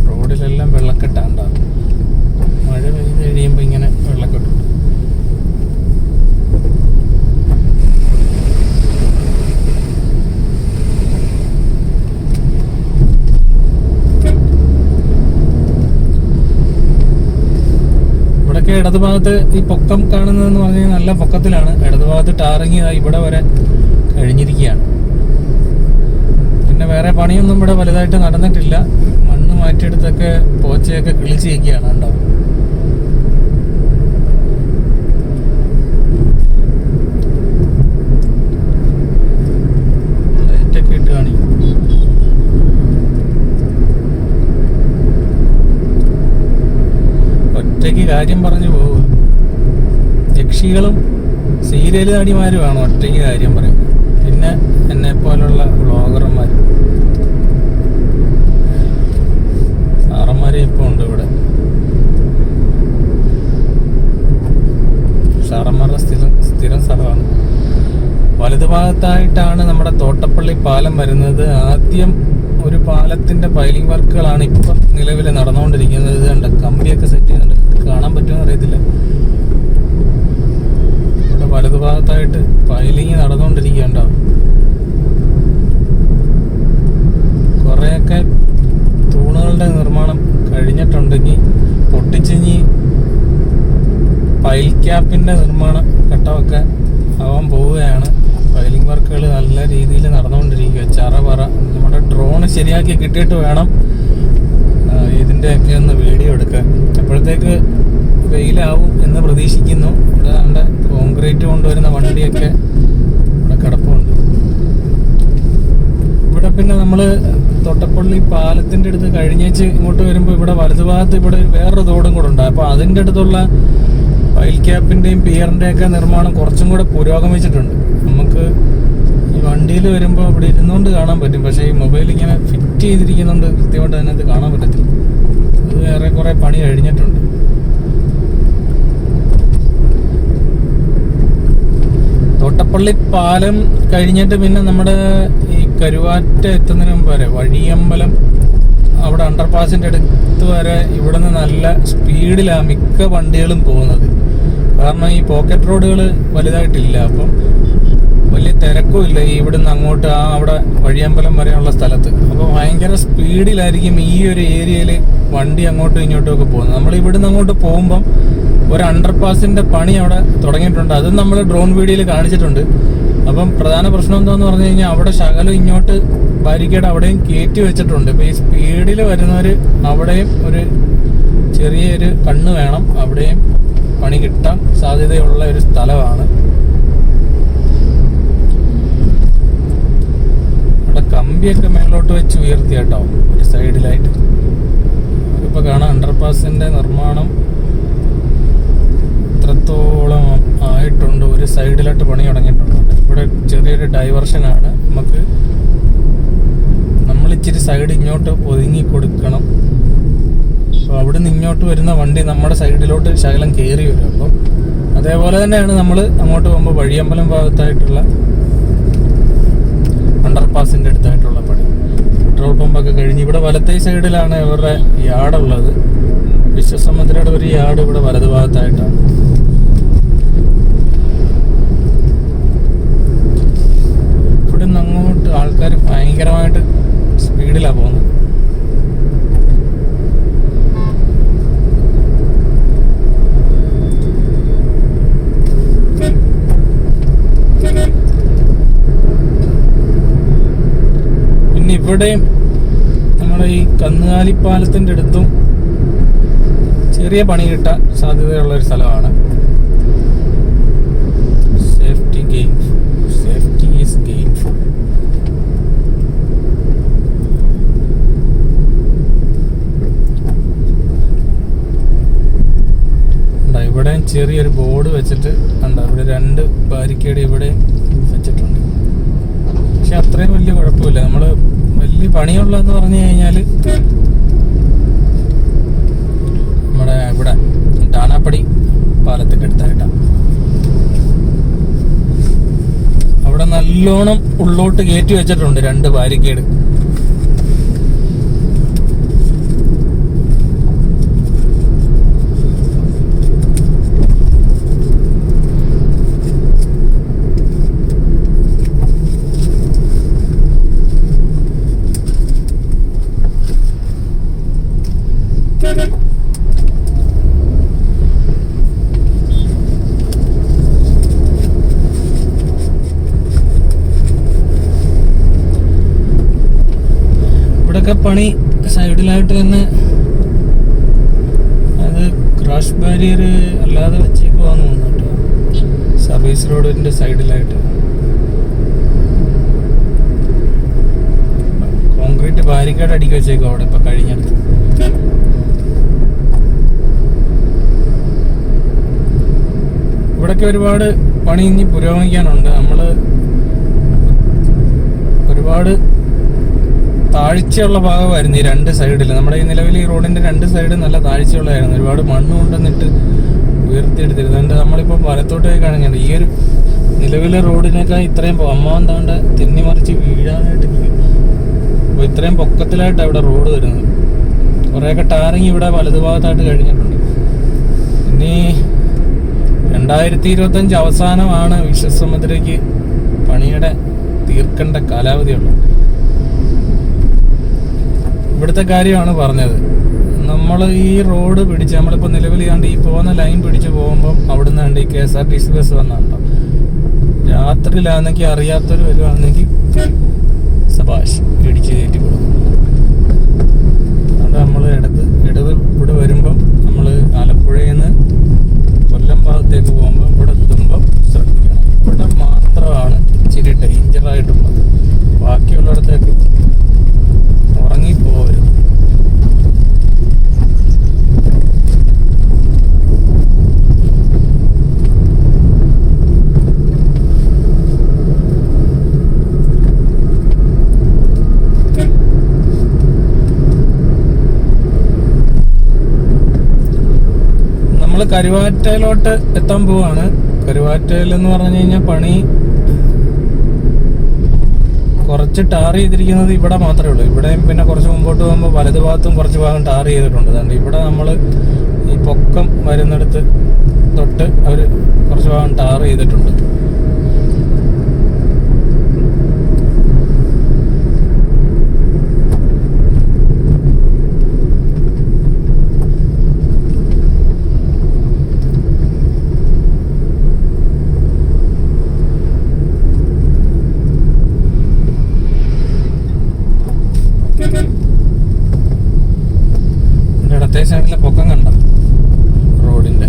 Speaker 1: റോഡിലെല്ലാം വെള്ളക്കെട്ടാണ്ട. മഴ പെയ്ത് കഴിയുമ്പോൾ ഇങ്ങനെ വെള്ളക്കെട്ടുണ്ട്. ഇടതുഭാഗത്ത് ഈ പൊക്കം കാണുന്നതെന്ന് പറഞ്ഞാൽ നല്ല പൊക്കത്തിലാണ്. ഇടതുഭാഗത്ത് ടാറിങ് ഇവിടെ വരെ കഴിഞ്ഞിരിക്കുകയാണ്. പിന്നെ വേറെ പണിയൊന്നും ഇവിടെ വലുതായിട്ട് നടന്നിട്ടില്ല. മണ്ണ് മാറ്റിയെടുത്തൊക്കെ പോച്ചയൊക്കെ കിളിച്ചിരിക്കുകയാണ് കേട്ടോ. ലൈറ്റൊക്കെ ഇട്ട് കാണിക്കും. ഒറ്റയ്ക്ക് കാര്യം പറഞ്ഞു പോവുക. യക്ഷികളും സീരിയൽ നടിമാരുമാണ് ഒറ്റയ്ക്ക് കാര്യം പറയും. പിന്നെ എന്നെ പോലുള്ള വ്ളോഗർമാർ, സാറന്മാരെ ഇപ്പോൾ ഉണ്ട് ഇവിടെ. സാറന്മാരുടെ സ്ഥിരം സ്ഥലമാണ്. വലതുഭാഗത്തായിട്ടാണ് നമ്മുടെ തോട്ടപ്പള്ളി പാലം വരുന്നത്. ആദ്യം ഒരു പാലത്തിന്റെ പൈലിംഗ് വർക്കുകളാണ് ഇപ്പം നിലവിൽ നടന്നുകൊണ്ടിരിക്കുന്നത്. ഇത് കണ്ട കമ്പിയൊക്കെ സെറ്റ് ചെയ്യുന്നുണ്ട്. കാണാൻ പറ്റുമെന്ന് അറിയത്തില്ല. ഇവിടെ വലതുഭാഗത്തായിട്ട് പൈലിംഗ് നടന്നുകൊണ്ടിരിക്കുകയുണ്ടോ. കുറേയൊക്കെ തൂണുകളുടെ നിർമ്മാണം കഴിഞ്ഞിട്ടുണ്ടെങ്കിൽ പൊട്ടിച്ചിഞ്ഞ് പൈൽ ക്യാപ്പിന്റെ നിർമ്മാണ ഘട്ടമൊക്കെ ആവാൻ പോവുകയാണ്. പൈലിംഗ് വർക്കുകൾ നല്ല രീതിയിൽ നടന്നുകൊണ്ടിരിക്കുക. ചറപറ. നമ്മുടെ ഡ്രോണ് ശരിയാക്കി കിട്ടിയിട്ട് വേണം ഇതിൻ്റെയൊക്കെ ഒന്ന് വീഡിയോ എടുക്കാൻ. അപ്പോഴത്തേക്ക് വെയിലാവും എന്ന് പ്രതീക്ഷിക്കുന്നു. ഇവിടെ നമ്മുടെ കോൺക്രീറ്റ് കൊണ്ടുവരുന്ന വണ്ടിയൊക്കെ ഇവിടെ കിടപ്പുണ്ട്. ഇവിടെ പിന്നെ നമ്മൾ തോട്ടപ്പള്ളി പാലത്തിൻ്റെ അടുത്ത് കഴിഞ്ഞേച്ച് ഇങ്ങോട്ട് വരുമ്പോൾ ഇവിടെ വലതുഭാഗത്ത് ഇവിടെ വേറൊരു തോടും കൂടെ ഉണ്ട്. അപ്പോൾ അതിൻ്റെ അടുത്തുള്ള പൈൽ ക്യാപ്പിൻ്റെയും പിയറിൻ്റെയൊക്കെ നിർമ്മാണം കുറച്ചും കൂടെ പുരോഗമിച്ചിട്ടുണ്ട്. നമുക്ക് ഈ വണ്ടിയിൽ വരുമ്പോൾ ഇവിടെ ഇരുന്നുകൊണ്ട് കാണാൻ പറ്റും. പക്ഷേ ഈ മൊബൈൽ ഇങ്ങനെ ഫിറ്റ് ചെയ്തിരിക്കുന്നുണ്ട്, കൃത്യമായിട്ട് അതിനകത്ത് കാണാൻ പറ്റത്തില്ല. അത് വേറെ കുറേ പണി കഴിഞ്ഞിട്ടുണ്ട്. തോട്ടപ്പള്ളി പാലം കഴിഞ്ഞിട്ട് പിന്നെ നമ്മുടെ ഈ കരുവാറ്റ എത്തുന്നതിന് മുമ്പ് വരെ വഴിയമ്പലം അവിടെ അണ്ടർപാസിൻ്റെ അടുത്ത് വരെ ഇവിടെ നിന്ന് നല്ല സ്പീഡിലാണ് മിക്ക വണ്ടികളും പോകുന്നത്. കാരണം ഈ പോക്കറ്റ് റോഡുകൾ വലുതായിട്ടില്ല. അപ്പം വലിയ തിരക്കും ഇല്ല ഈ ഇവിടുന്ന് അങ്ങോട്ട് അവിടെ വഴിയമ്പലം വരെയുള്ള സ്ഥലത്ത്. അപ്പോൾ ഭയങ്കര സ്പീഡിലായിരിക്കും ഈ ഒരു ഏരിയയിൽ വണ്ടി അങ്ങോട്ടും ഇങ്ങോട്ടും ഒക്കെ പോകുന്നത്. നമ്മൾ ഇവിടുന്ന് അങ്ങോട്ട് പോകുമ്പം ഒരു അണ്ടർപാസിന്റെ പണി അവിടെ തുടങ്ങിയിട്ടുണ്ട്. അതും നമ്മൾ ഡ്രോൺ വീഡിയോയിൽ കാണിച്ചിട്ടുണ്ട്. അപ്പം പ്രധാന പ്രശ്നം എന്താണെന്ന് പറഞ്ഞു കഴിഞ്ഞാൽ അവിടെ ശകലം ഇങ്ങോട്ട് ബാരിക്കേഡ് അവിടെയും കയറ്റി വെച്ചിട്ടുണ്ട്. ഇപ്പം ഈ സ്പീഡിൽ വരുന്നവർ അവിടെയും ഒരു ചെറിയൊരു കണ്ണ് വേണം. അവിടെയും പണി കിട്ടാൻ സാധ്യതയുള്ള ഒരു സ്ഥലമാണ്. അവിടെ കമ്പിയൊക്കെ മേലോട്ട് വെച്ച് ഉയർത്തി കേട്ടോ ഒരു സൈഡിലായിട്ട്. ഇപ്പോൾ കാണാം അണ്ടർപാസിന്റെ നിർമ്മാണം എത്രത്തോളം ആയിട്ടുണ്ട്. ഒരു സൈഡിലായിട്ട് പണി തുടങ്ങിയിട്ടുണ്ട്. ഇവിടെ ചെറിയൊരു ഡൈവർഷനാണ്. നമ്മൾ ഇച്ചിരി സൈഡ് ഇങ്ങോട്ട് ഒതുങ്ങി കൊടുക്കണം. അപ്പോൾ അവിടെ നിന്ന് ഇങ്ങോട്ട് വരുന്ന വണ്ടി നമ്മുടെ സൈഡിലോട്ട് ശകലം കയറി വരും. അപ്പോൾ അതേപോലെ തന്നെയാണ് നമ്മൾ അങ്ങോട്ട് പോകുമ്പോൾ വഴിയമ്പലം ഭാഗത്തായിട്ടുള്ള അണ്ടർപാസിൻ്റെ അടുത്തായിട്ടുള്ള പണി. പെട്രോൾ പമ്പൊക്കെ കഴിഞ്ഞ് ഇവിടെ വലത്തേ സൈഡിലാണ് ഇവരുടെ യാർഡുള്ളത്. വിശ്വസമുദ്രയുടെ ഒരു യാർഡ് ഇവിടെ വലതു ഭാഗത്തായിട്ടാണ്. ഇവിടെ നിന്ന് അങ്ങോട്ട് ആൾക്കാർ ഭയങ്കരമായിട്ട് സ്പീഡിലാണ് പോകുന്നത്. പിന്നെ ഇവിടെയും നമ്മുടെ ഈ കന്നുകാലിപ്പാലത്തിൻ്റെ അടുത്തും ചെറിയ പണി കിട്ടാൻ സാധ്യതയുള്ള ഒരു സ്ഥലമാണ്. Safety is gainful. ഇവിടെ ചെറിയൊരു ബോർഡ് വെച്ചിട്ട് ഉണ്ട്. ഇവിടെ 2 ബാരിക്കേഡ് ഇവിടെ വെച്ചിട്ടുണ്ട്. പക്ഷെ അത്രയും വലിയ കുഴപ്പമില്ല. നമ്മൾ വലിയ പണിയുള്ളതെന്ന് പറഞ്ഞു കഴിഞ്ഞാൽ നമ്മുടെ ഇവിടെ ഡാനാപ്പടി പാലത്തിൻ്റെ അടുത്തായിട്ടാണ്. അവിടെ നല്ലോണം ഉള്ളോട്ട് കയറ്റി വെച്ചിട്ടുണ്ട് 2 ബാരിക്കേഡ്. പണി സൈഡിലായിട്ട് തന്നെ അത് ക്രാഷ് ബാരിയർ അല്ലാതെ വെച്ചേക്കുവാന്ന് തോന്നുന്നു കേട്ടോ. സർവീസ് റോഡിന്റെ സൈഡിലായിട്ട് കോൺക്രീറ്റ് ബാരിക്കേഡ് അടിക്കി വെച്ചേക്കും അവിടെ ഇപ്പൊ കഴിഞ്ഞടുത്ത്. ഇവിടൊക്കെ ഒരുപാട് പണി ഇനി പുരോഗമിക്കാനുണ്ട്. നമ്മള് ഒരുപാട് താഴ്ചയുള്ള ഭാഗമായിരുന്നു ഈ 2 സൈഡിൽ. നമ്മുടെ ഈ നിലവിൽ ഈ റോഡിന്റെ 2 സൈഡ് നല്ല താഴ്ചയുള്ളതായിരുന്നു. ഒരുപാട് മണ്ണ് കൊണ്ടുവന്നിട്ട് ഉയർത്തിയെടുത്തിരുന്നുണ്ട്. നമ്മളിപ്പോൾ വലത്തോട്ട് പോയി കാണുന്നുണ്ട്. ഈ ഒരു നിലവിലെ റോഡിനേക്കാൾ ഇത്രയും അമ്മാവന്താണ്ട് തെന്നിമറിച്ച് വീഴാനായിട്ട് അപ്പോൾ ഇത്രയും പൊക്കത്തിലായിട്ടാണ് ഇവിടെ റോഡ് വരുന്നത്. കുറേയൊക്കെ ടാറിങ് ഇവിടെ വലതുഭാഗത്തായിട്ട് കഴിഞ്ഞിട്ടുണ്ട്. ഇനി 2025 അവസാനമാണ് വിശ്വസമുദ്രയ്ക്ക് പണിയുടെ തീർക്കേണ്ട കാലാവധിയുള്ളത്. ഇവിടുത്തെ കാര്യമാണ് പറഞ്ഞത്. നമ്മൾ ഈ റോഡ് പിടിച്ച് നമ്മളിപ്പോൾ നിലവിൽ കണ്ട് ഈ പോകുന്ന ലൈൻ പിടിച്ച് പോകുമ്പം അവിടുന്ന് കണ്ട് ഈ KSRTC ബസ് വന്നുണ്ടോ, രാത്രിയിലാണെങ്കിൽ അറിയാത്തൊരു വരുവാണെങ്കിൽ സബാഷ് ഇടിച്ച് കയറ്റി കൊടുക്കും. അതുകൊണ്ട് നമ്മൾ ഇടത് ഇവിടെ വരുമ്പം നമ്മൾ ആലപ്പുഴയിൽ നിന്ന് കൊല്ലം ഭാഗത്തേക്ക് പോകുമ്പോൾ ഇവിടെ എത്തുമ്പം ശ്രദ്ധിക്കണം. ഇവിടെ മാത്രമാണ് ഇച്ചിരി ഡേഞ്ചറായിട്ടുള്ളത്. ബാക്കിയുള്ളിടത്തേക്ക് ഉറങ്ങിപ്പോവരുത്. നമ്മൾ കരുവാറ്റയിലോട്ട് എത്താൻ പോവാണ്. കരുവാറ്റയിൽ എന്ന് പറഞ്ഞു കഴിഞ്ഞാൽ പണി കുറച്ച് ടാർ ചെയ്തിരിക്കുന്നത് ഇവിടെ മാത്രമേ ഉള്ളൂ. ഇവിടെയും പിന്നെ കുറച്ച് മുമ്പോട്ട് പോകുമ്പോൾ വലതു ഭാഗത്തും കുറച്ച് ഭാഗം ടാർ ചെയ്തിട്ടുണ്ട്. അതുകൊണ്ട് ഇവിടെ നമ്മൾ ഈ പൊക്കം വരുന്നിടത്ത് തൊട്ട് അവർ കുറച്ച് ഭാഗം ടാർ ചെയ്തിട്ടുണ്ട്. ഇടത്തെ സൈഡിലെ പൊക്കം കണ്ട റോഡിന്റെ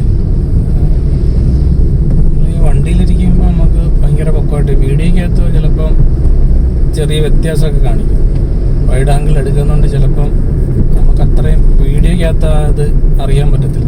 Speaker 1: ഈ വണ്ടിയിലിരിക്കുമ്പോൾ നമുക്ക് ഭയങ്കര പൊക്കമായിട്ട് വീഡിയോക്കകത്ത് ചിലപ്പം ചെറിയ വ്യത്യാസമൊക്കെ കാണിക്കും. വൈഡ് ആംഗിൾ എടുക്കുന്നുണ്ട് ചിലപ്പം നമുക്ക് അത്രയും വീഡിയോക്കകത്ത് അത് അറിയാൻ പറ്റത്തില്ല.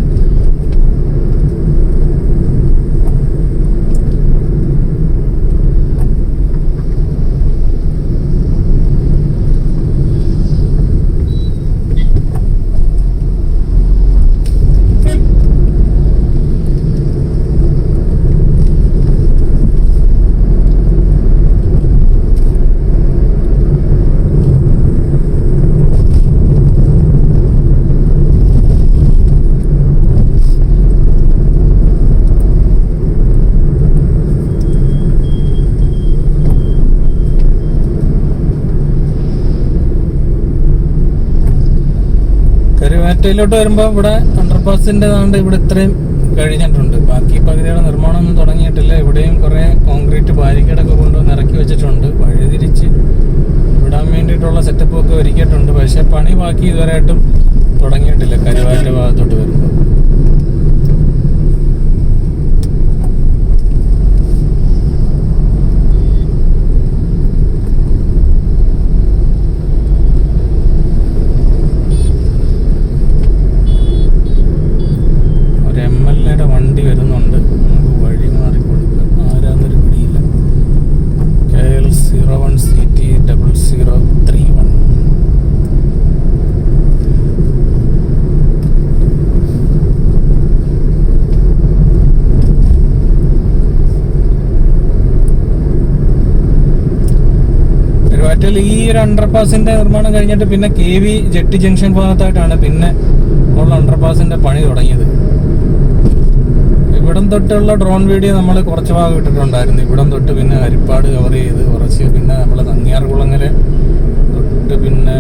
Speaker 1: മറ്റേലോട്ട് വരുമ്പോൾ ഇവിടെ അണ്ടർപാസിന്റെ താണ്ട് ഇവിടെ ഇത്രയും കഴിഞ്ഞിട്ടുണ്ട്. ബാക്കി പകുതിയുടെ നിർമ്മാണമൊന്നും തുടങ്ങിയിട്ടില്ല. ഇവിടെയും കുറെ കോൺക്രീറ്റ് ബാരിക്കേഡൊക്കെ കൊണ്ടുവന്ന് ഇറക്കി വെച്ചിട്ടുണ്ട്. വഴിതിരിച്ച് വിടാൻ വേണ്ടിയിട്ടുള്ള സെറ്റപ്പ് ഒക്കെ ഒരുക്കിയിട്ടുണ്ട്. പക്ഷെ പണി ബാക്കി ഇതുവരെയായിട്ടും തുടങ്ങിയിട്ടില്ല. കരുവാറ്റ ഭാഗത്തോട്ട് വരുമ്പോൾ വണ്ടി വരുന്നുണ്ട്. നമുക്ക് വഴി മാറി കൊടുക്കാം. ആരാന്നൊരു പിടിയില്ല. KL 01CT0031. കരുവാറ്റയിൽ ഈ ഒരു അണ്ടർപാസിന്റെ നിർമ്മാണം കഴിഞ്ഞിട്ട് പിന്നെ KV ജെട്ടി ജംഗ്ഷൻ ഭാഗത്തായിട്ടാണ് പിന്നെ ഉള്ള അണ്ടർപാസിന്റെ പണി തുടങ്ങിയത്. ഇവിടം തൊട്ടുള്ള ഡ്രോൺ വീഡിയോ നമ്മൾ കുറച്ച് ഭാഗം ഇട്ടിട്ടുണ്ടായിരുന്നു. ഇവിടം തൊട്ട് പിന്നെ ഹരിപ്പാട് കവർ ചെയ്ത് കുറച്ച്, പിന്നെ നമ്മൾ നങ്ങിയാർകുളങ്ങര തൊട്ട് പിന്നെ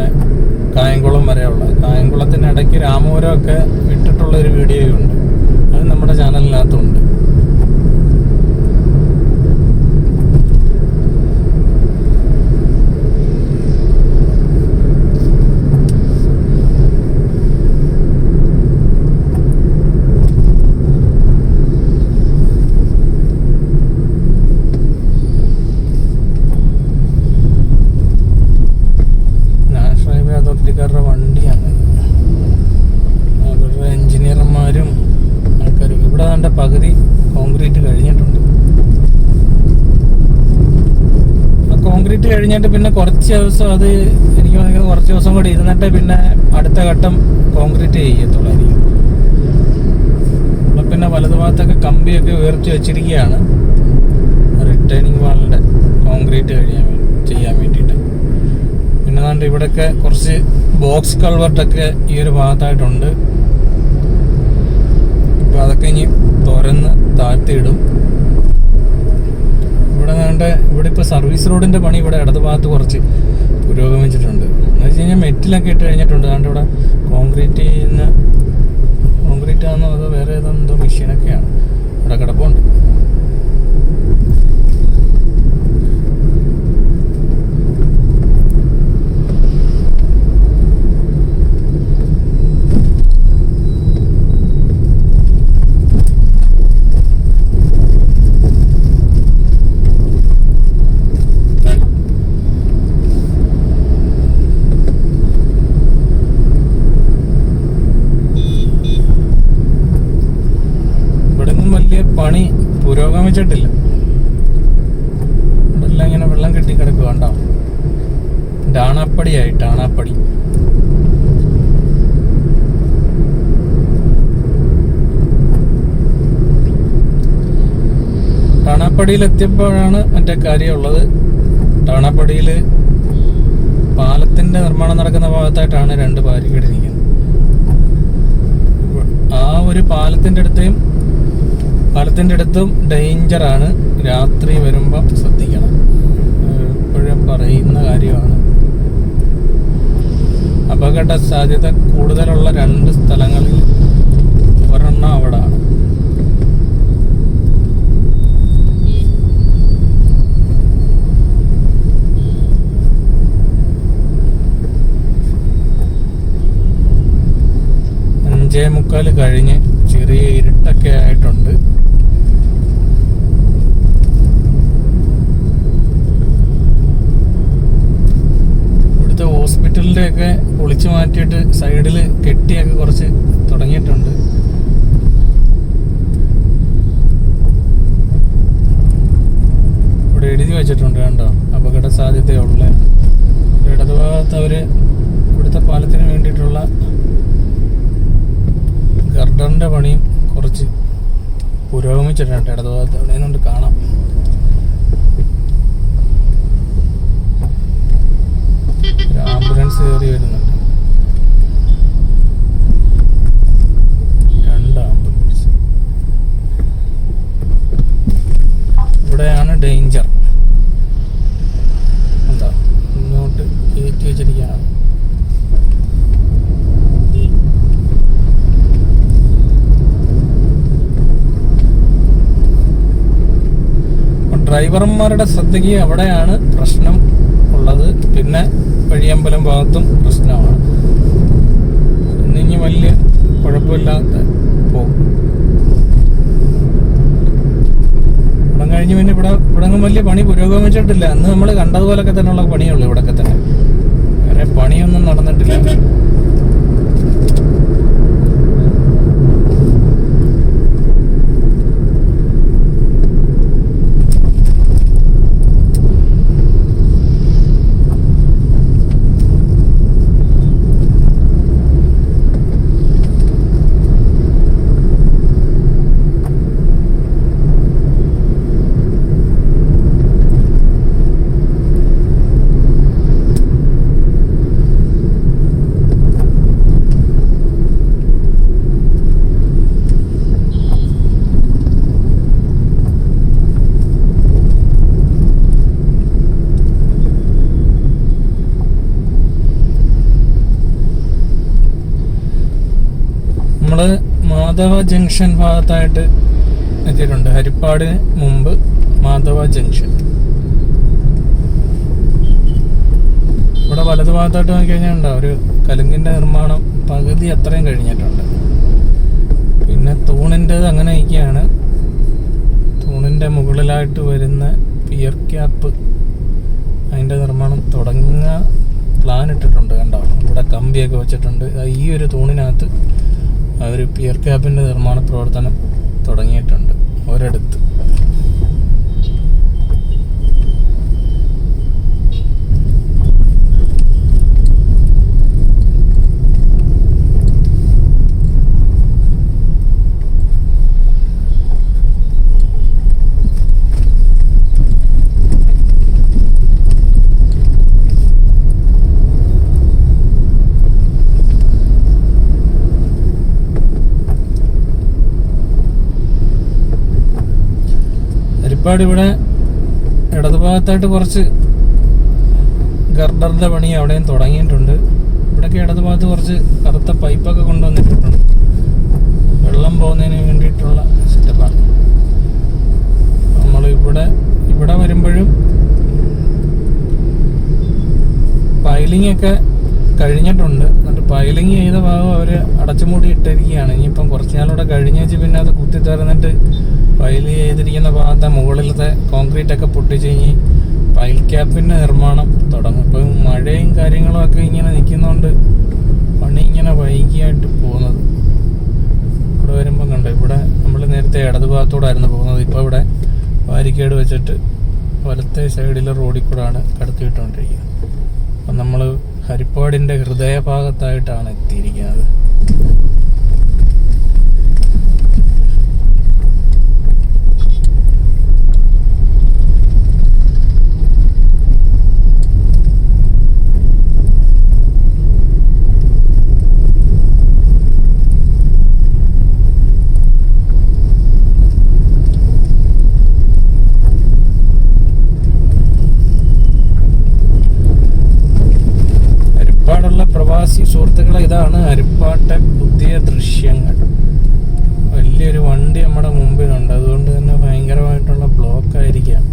Speaker 1: കായംകുളം വരെയുള്ള, കായംകുളത്തിനിടയ്ക്ക് രാമപുരമൊക്കെ ഇട്ടിട്ടുള്ള ഒരു വീഡിയോ ഉണ്ട്. അത് നമ്മുടെ ചാനലിനകത്തുണ്ട്. അതോറിറ്റിക്കാരുടെ വണ്ടിയാണ്. അവരുടെ എഞ്ചിനീയർമാരും ആൾക്കാരും. ഇവിടെ അതിൻ്റെ പകുതി കോൺക്രീറ്റ് കഴിഞ്ഞിട്ടുണ്ട്. ആ കോൺക്രീറ്റ് കഴിഞ്ഞിട്ട് പിന്നെ കുറച്ച് ദിവസം, അത് എനിക്ക് തോന്നുന്നത് കുറച്ച് ദിവസം കൂടി ഇരുന്നിട്ട് പിന്നെ അടുത്ത ഘട്ടം കോൺക്രീറ്റ് ചെയ്യത്തുള്ളായിരിക്കും. പിന്നെ വലതുഭാഗത്തൊക്കെ കമ്പിയൊക്കെ ഉയർത്തി വെച്ചിരിക്കുകയാണ് റിട്ടേണിംഗ് വാളിൻ്റെ കോൺക്രീറ്റ് ചെയ്യാൻ വേണ്ടിയിട്ട്. പിന്നെ അതുകൊണ്ട് ഇവിടെയൊക്കെ കുറച്ച് ബോക്സ് കൾവർട്ടൊക്കെ ഈ ഒരു ഭാഗത്തായിട്ടുണ്ട്. അപ്പോൾ അതൊക്കെ ഇനി തുറന്ന് താഴ്ത്തിയിടും. ഇവിടെ ഇപ്പോൾ സർവീസ് റോഡിൻ്റെ പണി ഇവിടെ ഇടത് ഭാഗത്ത് കുറച്ച് പുരോഗമിച്ചിട്ടുണ്ട്. എന്ന് വെച്ച് കഴിഞ്ഞാൽ മെറ്റിലൊക്കെ ഇട്ട് കഴിഞ്ഞിട്ടുണ്ട്. അതുകൊണ്ട് ഇവിടെ കോൺക്രീറ്റ് ആണെന്നോ അതോ വേറെ ഏതെന്തോ മെഷീനൊക്കെയാണ് ഇവിടെ കിടപ്പുണ്ട്. പണി പുരോഗമിച്ചിട്ടില്ല. ഇവിടെല്ലാം ഇങ്ങനെ വെള്ളം കെട്ടിക്കിടക്കുക. കണ്ടോ, ടാണാപ്പടി. ടാണാപ്പടിയിലെത്തിയപ്പോഴാണ് മറ്റേ കാര്യമുള്ളത്. ടാണാപ്പടിയിൽ പാലത്തിന്റെ നിർമ്മാണം നടക്കുന്ന ഭാഗത്തായിട്ടാണ് 2 ബാരിക്കേഡ് ഇരിക്കുന്നത്. ആ ഒരു പാലത്തിന്റെ അടുത്തും ഡേഞ്ചറാണ്. രാത്രി വരുമ്പം ശ്രദ്ധിക്കണം. എപ്പോഴും പറയുന്ന കാര്യമാണ്. അപകട സാധ്യത കൂടുതലുള്ള 2 സ്ഥലങ്ങളിൽ ഒരെണ്ണം അവിടാണ്. മുക്കാൽ കഴിഞ്ഞ് ചെറിയ ഇരുട്ടൊക്കെ ആയിട്ടുണ്ട്. ഇവിടുത്തെ ഹോസ്പിറ്റലിൻ്റെ ഒക്കെ പൊളിച്ചു മാറ്റിയിട്ട് സൈഡിൽ കെട്ടിയൊക്കെ കുറച്ച് തുടങ്ങിയിട്ടുണ്ട്. ഇവിടെ എഴുതി വെച്ചിട്ടുണ്ട് കണ്ടോ, അപകട സാധ്യതയുള്ള. ഇടതുഭാഗത്ത് അവര് ഇവിടുത്തെ പാലത്തിന് വേണ്ടിയിട്ടുള്ള ഗർഡറിന്റെ പണിയും കുറച്ച് പുരോഗമിച്ചിട്ടുണ്ട്. ഇടതുഭാഗത്ത് അവിടെ നിന്നുകൊണ്ട് കാണാം. ഒരു ആംബുലൻസ് കയറി വരുന്നുണ്ട്. 2 ആംബുലൻസ്. ഇവിടെയാണ് ഡേഞ്ചർ. എന്താ ഇങ്ങോട്ട് കയറ്റി വെച്ചിരിക്കുകയാണ്. ഡ്രൈവർമാരുടെ ശ്രദ്ധയ്ക്ക് അവിടെയാണ് പ്രശ്നം ഉള്ളത്. പിന്നെ വഴിയമ്പലം ഭാഗത്തും പ്രശ്നമാണ്. ഇനി വലിയ കുഴപ്പമില്ലാത്ത പോകും. ഇവിടെ കഴിഞ്ഞ് പിന്നെ ഇവിടെ വലിയ പണി പുരോഗമിച്ചിട്ടില്ല. അന്ന് നമ്മൾ കണ്ടതുപോലൊക്കെ തന്നെയുള്ള പണിയുള്ളൂ. ഇവിടൊക്കെ തന്നെ വേറെ പണിയൊന്നും നടന്നിട്ടില്ല. നമ്മള് മാധവ ജംഗ്ഷൻ ഭാഗത്തായിട്ട് എത്തിയിട്ടുണ്ട്. ഹരിപ്പാടിന് മുമ്പ് മാധവ ജംഗ്ഷൻ. ഇവിടെ വലതു ഭാഗത്തായിട്ട് നോക്കിക്കഴിഞ്ഞാൽ ഉണ്ടാവും ഒരു കലുങ്കിന്റെ നിർമ്മാണം പകുതി അത്രയും കഴിഞ്ഞിട്ടുണ്ട്. പിന്നെ തൂണിൻ്റെത് അങ്ങനെ ഇരിക്കുകയാണ്. തൂണിന്റെ മുകളിലായിട്ട് വരുന്ന പിയർ ക്യാപ്പ്, അതിന്റെ നിർമ്മാണം തുടങ്ങാൻ പ്ലാൻ ഇട്ടിട്ടുണ്ട്. കണ്ടോ, ഇവിടെ കമ്പിയൊക്കെ വെച്ചിട്ടുണ്ട്. ഈ ഒരു തൂണിനകത്ത് ഒരു പിയർ ക്യാപ്പിന്റെ നിർമ്മാണ പ്രവർത്തനം തുടങ്ങിയിട്ടുണ്ട് ഒരിടത്ത്. ഇവിടെ ഇടതുഭാഗത്തായിട്ട് കുറച്ച് ഗർഡറിന്റെ പണി അവിടെയും തുടങ്ങിയിട്ടുണ്ട്. ഇവിടെയൊക്കെ ഇടതുഭാഗത്ത് കുറച്ച് കറുത്ത പൈപ്പൊക്കെ കൊണ്ടുവന്നിട്ടുണ്ട്. വെള്ളം പോകുന്നതിന് വേണ്ടിയിട്ടുള്ള സെറ്റപ്പാണ്. നമ്മൾ ഇവിടെ വരുമ്പോഴും പൈലിംഗ് ഒക്കെ കഴിഞ്ഞിട്ടുണ്ട്. എന്നിട്ട് പൈലിംഗ് ചെയ്ത ഭാഗം അവർ അടച്ചുമൂടി ഇട്ടിരിക്കുകയാണ്. ഇനിയിപ്പം കുറച്ച് നാളൂടെ കഴിഞ്ഞേച്ച് പിന്നെ അത് കുത്തി തുറന്നിട്ട് പൈൽ ചെയ്തിരിക്കുന്ന ഭാഗത്തെ മുകളിലത്തെ കോൺക്രീറ്റ് ഒക്കെ പൊട്ടിച്ച് കഴിഞ്ഞ് പൈൽ ക്യാപ്പിന്റെ നിർമ്മാണം തുടങ്ങും. ഇപ്പം മഴയും കാര്യങ്ങളും ഒക്കെ ഇങ്ങനെ നിൽക്കുന്നതുകൊണ്ട് പണി ഇങ്ങനെ വൈകിയായിട്ട് പോകുന്നത്. ഇവിടെ വരുമ്പം കണ്ടോ, ഇവിടെ നമ്മൾ നേരത്തെ ഇടതുഭാഗത്തോടായിരുന്നു പോകുന്നത്. ഇപ്പോൾ ഇവിടെ ബാരിക്കേഡ് വെച്ചിട്ട് വലത്തെ സൈഡിലെ റോഡിൽ കൂടെയാണ് കടത്തിവിട്ടുകൊണ്ടിരിക്കുന്നത്. അപ്പം നമ്മൾ ഹരിപ്പാടിന്റെ ഹൃദയഭാഗത്തായിട്ടാണ് എത്തിയിരിക്കുന്നത്. പ്രവാസി സുഹൃത്തുക്കളെ, ഇതാണ് ഹരിപ്പാട്ടെ പുതിയ ദൃശ്യങ്ങൾ. വലിയൊരു വണ്ടി നമ്മുടെ മുമ്പിലുണ്ട്. അതുകൊണ്ട് തന്നെ ഭയങ്കരമായിട്ടുള്ള ബ്ലോക്ക് ആയിരിക്കാം.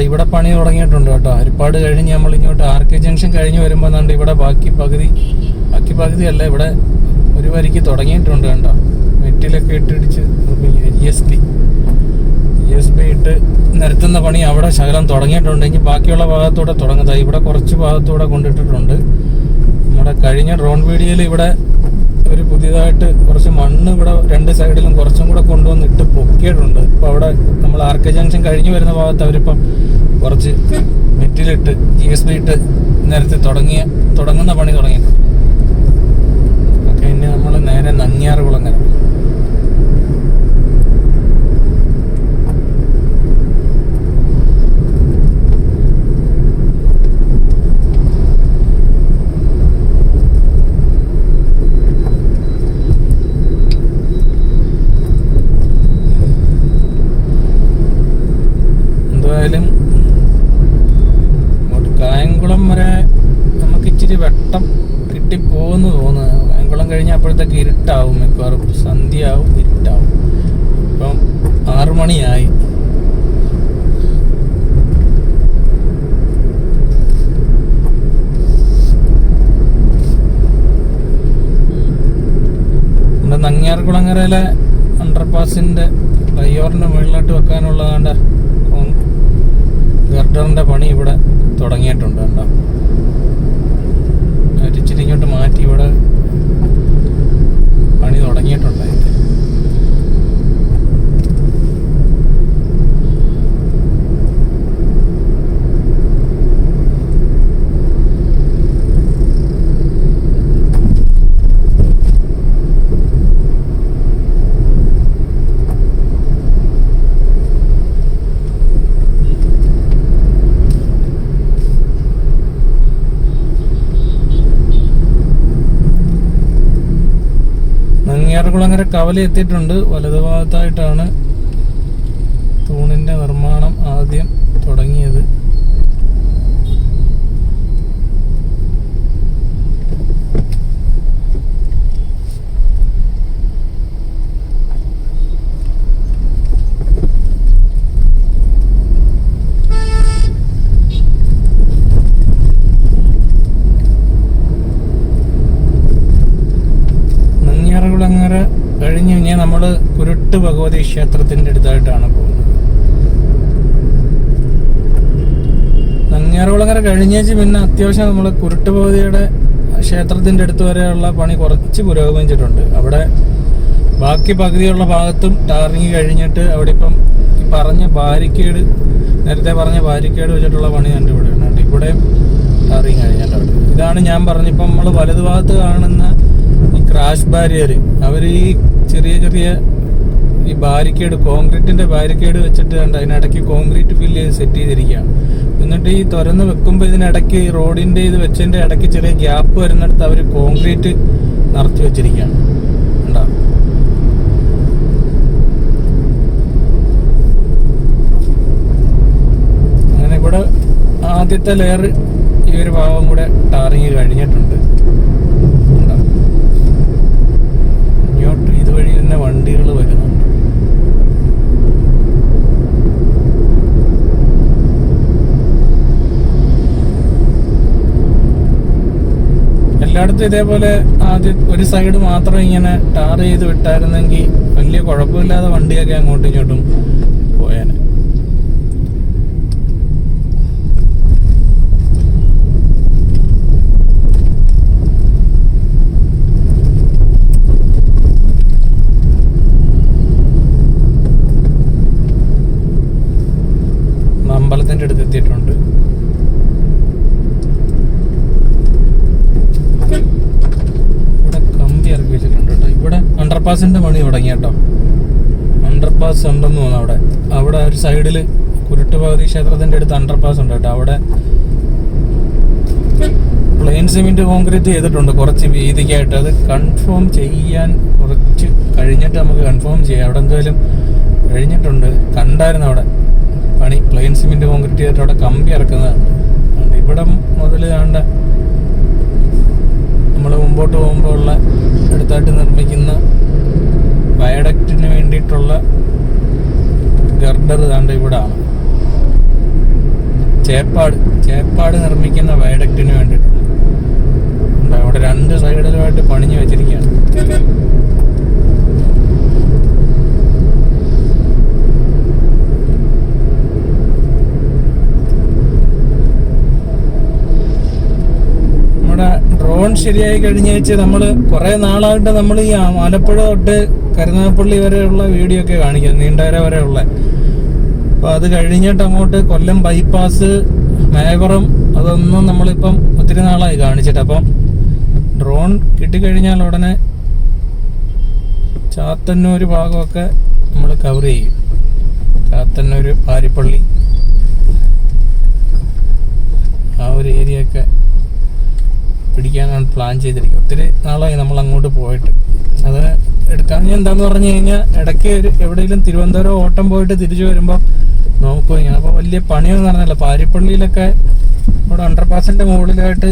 Speaker 1: ഇവിടെ പണി തുടങ്ങിയിട്ടുണ്ട് കേട്ടോ. ഹരിപ്പാട് കഴിഞ്ഞ് നമ്മൾ ഇങ്ങോട്ട് ആർക്കെ ജംഗ്ഷൻ കഴിഞ്ഞ് വരുമ്പോൾ കണ്ട് ഇവിടെ ബാക്കി പകുതി അല്ല, ഇവിടെ ഒരു വരിക്ക് തുടങ്ങിയിട്ടുണ്ട് കണ്ടോ. വെറ്റിലൊക്കെ ഇട്ടിടിച്ച് ESP ഇട്ട് നിരത്തുന്ന പണി അവിടെ ശകലം തുടങ്ങിയിട്ടുണ്ട്. ഇനി ബാക്കിയുള്ള ഭാഗത്തൂടെ തുടങ്ങുന്നത് ഇവിടെ കുറച്ച് ഭാഗത്തൂടെ കൊണ്ടിട്ടിട്ടുണ്ട്. നമ്മുടെ കഴിഞ്ഞ ഡ്രോൺ വീഡിയോയിൽ ഇവിടെ ഒരു പുതിയതായിട്ട് കുറച്ച് മണ്ണ് ഇവിടെ രണ്ട് സൈഡിലും കുറച്ചും കൂടെ കൊണ്ടുവന്നിട്ട് പൊക്കിയിട്ടുണ്ട്. ഇപ്പോൾ അവിടെ നമ്മൾ ആർക്കെ ജംഗ്ഷൻ കഴിഞ്ഞ് വരുന്ന ഭാഗത്ത് അവരിപ്പം കുറച്ച് മെറ്റിലിട്ട് ESP ഇട്ട് നിരത്തി തുടങ്ങുന്ന പണി തുടങ്ങിയിട്ടുണ്ട്. ഓക്കെ, ഇനി നമ്മൾ നേരെ നങ്ങ്യാർകുളങ്ങര. കായംകുളം വരെ നമുക്ക് ഇച്ചിരി വെട്ടം കിട്ടിപ്പോന്ന് തോന്നുന്നു. കായംകുളം കഴിഞ്ഞാൽ അപ്പോഴത്തേക്ക് ഇരുട്ടാവും, മിക്കവാറും സന്ധ്യയാവും, ഇരുട്ടാവും. ഇപ്പം 6 മണിയായി. നമ്മുടെ നങ്ങ്യാർകുളങ്ങരയിലെ അണ്ടർപാസിന്റെ ഫ്ലൈ ഓവറിന്റെ മുകളിലോട്ട് വെക്കാനുള്ളതാണ്ട് ഗർഡറിന്റെ പണി ഇവിടെ തുടങ്ങിയിട്ടുണ്ട് കണ്ടോ. ഇച്ചിരി ഇങ്ങോട്ട് മാറ്റി ഇവിടെ പണി തുടങ്ങിയിട്ടുണ്ട്. അതിൻ്റെ നങ്ങ്യാർകുളങ്ങര കവല എത്തിയിട്ടുണ്ട്. വലതുഭാഗത്തായിട്ടാണ് തൂണിന്റെ നിർമ്മാണം ആദ്യം തുടങ്ങിയത്. നങ്ങ്യാർകുളങ്ങര കഴിഞ്ഞ് കഴിഞ്ഞാൽ നമ്മൾ കുരുട്ട് ഭഗവതി ക്ഷേത്രത്തിന്റെ അടുത്തായിട്ടാണ് പോകുന്നത്. നങ്ങ്യാർകുളങ്ങര കഴിഞ്ഞേച്ച് പിന്നെ അത്യാവശ്യം നമ്മൾ കുരുട്ട് ഭഗവതിയുടെ ക്ഷേത്രത്തിന്റെ അടുത്ത് വരെയുള്ള പണി കുറച്ച് പുരോഗമിച്ചിട്ടുണ്ട്. അവിടെ ബാക്കി പകുതിയുള്ള ഭാഗത്തും ടാറിങ് കഴിഞ്ഞിട്ട് അവിടെ ഇപ്പം നേരത്തെ പറഞ്ഞ ബാരിക്കേഡ് വെച്ചിട്ടുള്ള പണി കണ്ട് ഇവിടെ ഇവിടെ ടാറിങ് കഴിഞ്ഞിട്ട് അവിടെ. ഇതാണ് ഞാൻ പറഞ്ഞിപ്പം നമ്മൾ വലതുഭാഗത്ത് കാണുന്ന ക്രാഷ് ബാരിയർ. അവർ ഈ ചെറിയ ഈ ബാരിക്കേഡ്, കോൺക്രീറ്റിന്റെ ബാരിക്കേഡ് വെച്ചിട്ട് അതിനിടയ്ക്ക് കോൺക്രീറ്റ് ഫില്ല് ചെയ്ത് സെറ്റ് ചെയ്തിരിക്കുകയാണ്. എന്നിട്ട് ഈ തുറന്ന് വെക്കുമ്പോൾ ഇതിനിടയ്ക്ക് റോഡിന്റെ ഇത് വെച്ചതിന്റെ ഇടയ്ക്ക് ചെറിയ ഗ്യാപ്പ് വരുന്നിടത്ത് അവർ കോൺക്രീറ്റ് നിറച്ച് വെച്ചിരിക്കുകയാണ്. ഉണ്ടാവും അങ്ങനെ ഇവിടെ ആദ്യത്തെ ലെയർ ഈ ഒരു ഭാഗം കൂടെ ടാറിങ് കഴിഞ്ഞിട്ടുണ്ട്. ഇതുവഴി തന്നെ വണ്ടികൾ വരുന്നുണ്ട്. എല്ലായിടത്തും ഇതേപോലെ ആദ്യം ഒരു സൈഡ് മാത്രം ഇങ്ങനെ ടാർ ചെയ്ത് വിട്ടായിരുന്നെങ്കിൽ വലിയ കുഴപ്പമില്ലാതെ വണ്ടിയൊക്കെ അങ്ങോട്ടും ഇങ്ങോട്ടും പോയേനെ. അമ്പലത്തിന്റെ അടുത്ത് എത്തിയിട്ടുണ്ട്. ഇവിടെ കമ്പി ഇറക്കി വെച്ചിട്ടുണ്ട് കേട്ടോ. ഇവിടെ അണ്ടർപാസിന്റെ പണി തുടങ്ങി കേട്ടോ. അണ്ടർപാസ് ഉണ്ടെന്ന് തോന്നുന്നു. അവിടെ ഒരു സൈഡില് കുരുട്ട് ഭഗവതി ക്ഷേത്രത്തിന്റെ അടുത്ത് അണ്ടർപാസ് ഉണ്ട് കേട്ടോ. അവിടെ പ്ലെയിൻ സിമെന്റ് കോൺക്രീറ്റ് ചെയ്തിട്ടുണ്ട് കുറച്ച് വീതിക്കായിട്ട്. അത് കൺഫേം ചെയ്യാൻ കുറച്ച് കഴിഞ്ഞിട്ട് നമുക്ക് കൺഫേം ചെയ്യാം. അവിടെ എന്തായാലും കഴിഞ്ഞിട്ടുണ്ട്. കണ്ടായിരുന്നു അവിടെ പണി. പ്ലെയിൻ സിമെന്റ് കോൺക്രീറ്റ് ചെയ്തിട്ട് അവിടെ കമ്പി ഇറക്കുന്നതാണ്. ഇവിടെ മുതൽ കാണേണ്ട നമ്മൾ മുമ്പോട്ട് പോകുമ്പോൾ ഉള്ള അടുത്തായിട്ട് നിർമ്മിക്കുന്ന വയഡക്റ്റിന് വേണ്ടിയിട്ടുള്ള ഗർഡർ താണ്ട് ഇവിടെ ആണ്. ചേപ്പാട് നിർമ്മിക്കുന്ന വയഡക്റ്റിന് വേണ്ടിയിട്ട് അവിടെ 2 സൈഡിലുമായിട്ട് പണിഞ്ഞു വെച്ചിരിക്കുകയാണ്. നമ്മുടെ ഡ്രോൺ ശരിയായി കഴിഞ്ഞേച്ച് നമ്മൾ കുറെ നാളായിട്ട് നമ്മൾ ഈ ആലപ്പുഴ തൊട്ട് കരുനാഗപ്പള്ളി വരെയുള്ള വീഡിയോ ഒക്കെ കാണിക്കാം, നീണ്ടകര വരെയുള്ള. അപ്പൊ അത് കഴിഞ്ഞിട്ട് അങ്ങോട്ട് കൊല്ലം ബൈപ്പാസ്, മേവറം, അതൊന്നും നമ്മളിപ്പം ഒത്തിരി നാളായി കാണിച്ചിട്ട്. അപ്പം ഡ്രോൺ കിട്ടിക്കഴിഞ്ഞാൽ ഉടനെ ചാത്തന്നൂര് ഭാഗമൊക്കെ നമ്മൾ കവർ ചെയ്യും. ചാത്തന്നൂര്, പാരിപ്പള്ളി, ആ ഒരു ഏരിയ ഒക്കെ പിടിക്കാനാണ് പ്ലാൻ ചെയ്തിരിക്കുന്നത്. ഒത്തിരി നാളായി നമ്മൾ അങ്ങോട്ട് പോയിട്ട്. അത് എടുക്കാൻ എന്താന്ന് പറഞ്ഞു കഴിഞ്ഞാൽ ഇടയ്ക്ക് എവിടെയെങ്കിലും തിരുവനന്തപുരം ഓട്ടം പോയിട്ട് തിരിച്ചു വരുമ്പോൾ നോക്കും ഞാൻ. അപ്പോൾ വലിയ പണിയൊന്നും നടന്നില്ല. പാരിപ്പള്ളിയിലൊക്കെ ഇവിടെ അണ്ടർപാസിന്റെ മുകളിലായിട്ട്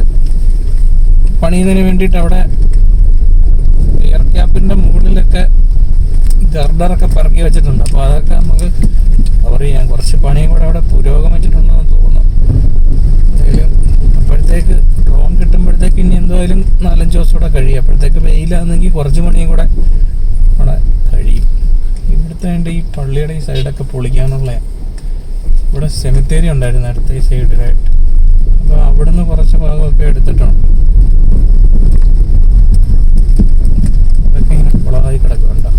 Speaker 1: പണിയുന്നതിന് വേണ്ടിയിട്ട് അവിടെ എയർ ക്യാപ്പിന്റെ മുകളിലൊക്കെ ഗർഡറൊക്കെ പറക്കി വെച്ചിട്ടുണ്ട്. അപ്പോൾ അതൊക്കെ നമുക്ക് കവർ ചെയ്യാം. കുറച്ച് പണിയും കൂടെ അവിടെ പുരോഗമിച്ചിട്ടുണ്ടെന്ന് തോന്നുന്നു. എന്തായാലും അപ്പോഴത്തേക്ക് ഡ്രോൺ കിട്ടുമ്പോഴത്തേക്ക് ഇനി എന്തായാലും 4-5 ദിവസം കൂടെ കഴിയും. അപ്പോഴത്തേക്ക് വെയിലാണെങ്കിൽ കുറച്ച് പണിയും കൂടെ അവിടെ കഴിയും. ഇവിടുത്തെ ഈ പള്ളിയുടെ ഈ സൈഡൊക്കെ പൊളിക്കാനുള്ള ഇവിടെ സെമിത്തേരി ഉണ്ടായിരുന്നു അടുത്ത ഈ സൈഡിലായിട്ട്. അപ്പോൾ അവിടുന്ന് കുറച്ച് ഭാഗമൊക്കെ എടുത്തിട്ടുണ്ട്. അതൊക്കെ ഇങ്ങനെ കുളമായി കിടക്കുന്നുണ്ടോ.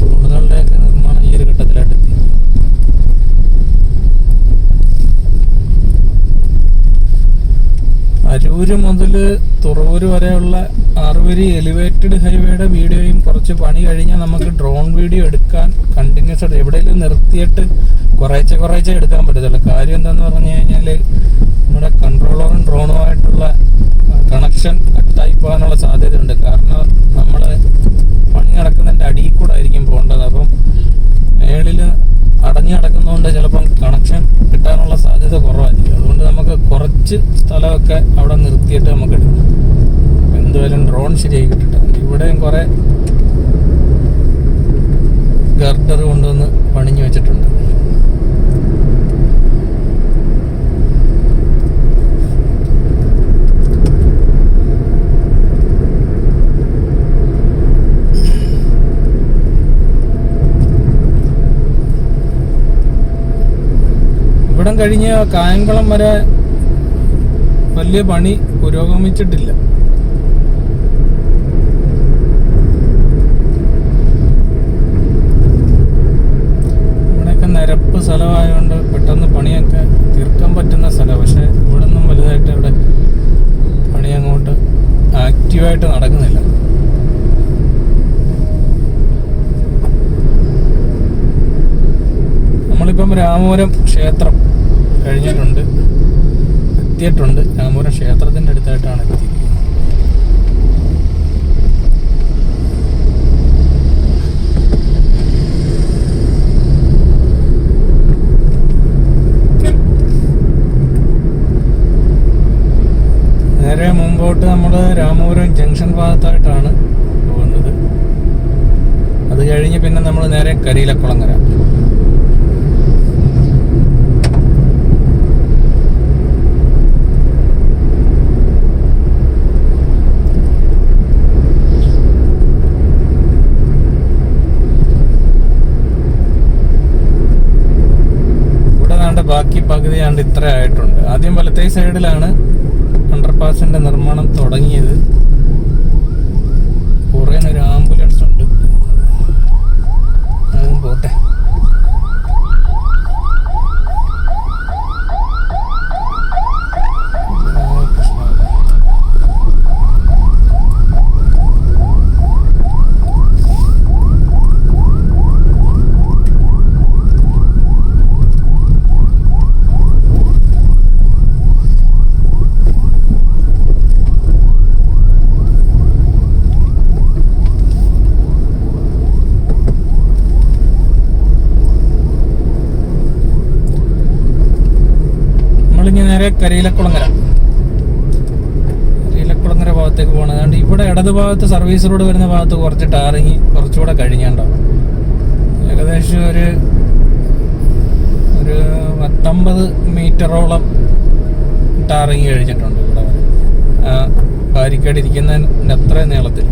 Speaker 1: തൂണുകളുടെയൊക്കെ നിർമ്മാണം ഈ ഒരു ഘട്ടത്തിലായിട്ട് എത്തി. അരൂര് മുതൽ തുറവൂര് വരെയുള്ള 6 വരി എലിവേറ്റഡ് ഹൈവേയുടെ വീഡിയോയും കുറച്ച് പണി കഴിഞ്ഞാൽ നമുക്ക് ഡ്രോൺ വീഡിയോ എടുക്കാൻ കണ്ടിന്യൂസ് ആയിട്ട് എവിടെയെങ്കിലും നിർത്തിയിട്ട് കുറേശ്ശെ എടുക്കാൻ പറ്റത്തുള്ളൂ. കാര്യം എന്താണെന്ന് പറഞ്ഞു കഴിഞ്ഞാൽ നമ്മുടെ കൺട്രോളറും ഡ്രോണുമായിട്ടുള്ള കണക്ഷൻ കട്ടായി പോകാനുള്ള സാധ്യതയുണ്ട്. കാരണം നമ്മൾ പണി നടക്കുന്നതിൻ്റെ അടിയിൽ കൂടെ ആയിരിക്കും പോകേണ്ടത്. അപ്പം മേളിൽ അടഞ്ഞു കിടക്കുന്നതുകൊണ്ട് ചിലപ്പം കണക്ഷൻ കിട്ടാനുള്ള സാധ്യത കുറവായിരിക്കും. അതുകൊണ്ട് നമുക്ക് കുറച്ച് സ്ഥലമൊക്കെ അവിടെ നിർത്തിയിട്ട് നമുക്ക് എടുക്കാം. എന്തായാലും ഡ്രോൺ ശരിയായി കിട്ടിയിട്ടുണ്ട്. ഇവിടെയും കുറെ ഗർഡർ കൊണ്ടുവന്ന് പണിഞ്ഞു വെച്ചിട്ടുണ്ട്. ഇവിടം കഴിഞ്ഞ് കായംകുളം വരെ വലിയ പണി പുരോഗമിച്ചിട്ടില്ല. ഇവിടെയൊക്കെ നിരപ്പ് സ്ഥലമായതുകൊണ്ട് പെട്ടെന്ന് പണിയൊക്കെ തീർക്കാൻ പറ്റുന്ന സ്ഥലം. പക്ഷെ ഇവിടെ ഒന്നും വലുതായിട്ട് ഇവിടെ പണി അങ്ങോട്ട് ആക്റ്റീവായിട്ട് നടക്കുന്നില്ല. നമ്മളിപ്പം രാമപുരം ക്ഷേത്രം കഴിഞ്ഞിട്ടുണ്ട്, എത്തിയിട്ടുണ്ട്. രാമപുരം ക്ഷേത്രത്തിൻ്റെ അടുത്തായിട്ടാണ് എത്തിയിരിക്കുന്നത്. നേരെ മുമ്പോട്ട് നമ്മൾ രാമപുരം ജംഗ്ഷൻ ഭാഗത്തായിട്ടാണ് പോകുന്നത്. അത് കഴിഞ്ഞ് പിന്നെ നമ്മൾ നേരെ കരിയിലക്കുളങ്ങര. ബാക്കി പകുതി ആണ്ട് ഇത്ര ആയിട്ടുണ്ട്. ആദ്യം വലത്തേ സൈഡിലാണ് അണ്ടർപാസിന്റെ നിർമ്മാണം തുടങ്ങിയത്. കുറേ ഒരു ആംബുലൻസ് ഉണ്ട്, അതും പോട്ടെ. നേരെ കരിയിലക്കുളങ്ങര ഭാഗത്തേക്ക് പോകണം. അതുകൊണ്ട് ഇവിടെ ഇടത് ഭാഗത്ത് സർവീസ് റോഡ് വരുന്ന ഭാഗത്ത് കുറച്ച് ടാറിങ് കുറച്ചുകൂടെ കഴിഞ്ഞാണ്ടാവും. ഏകദേശം ഒരു 19 മീറ്ററോളം ടാറിങ് കഴിഞ്ഞിട്ടുണ്ട് ഇവിടെ വരെ. ആ ബാരിക്കേഡ് ഇരിക്കുന്നതിൻ്റെ അത്രയും നീളത്തിൽ.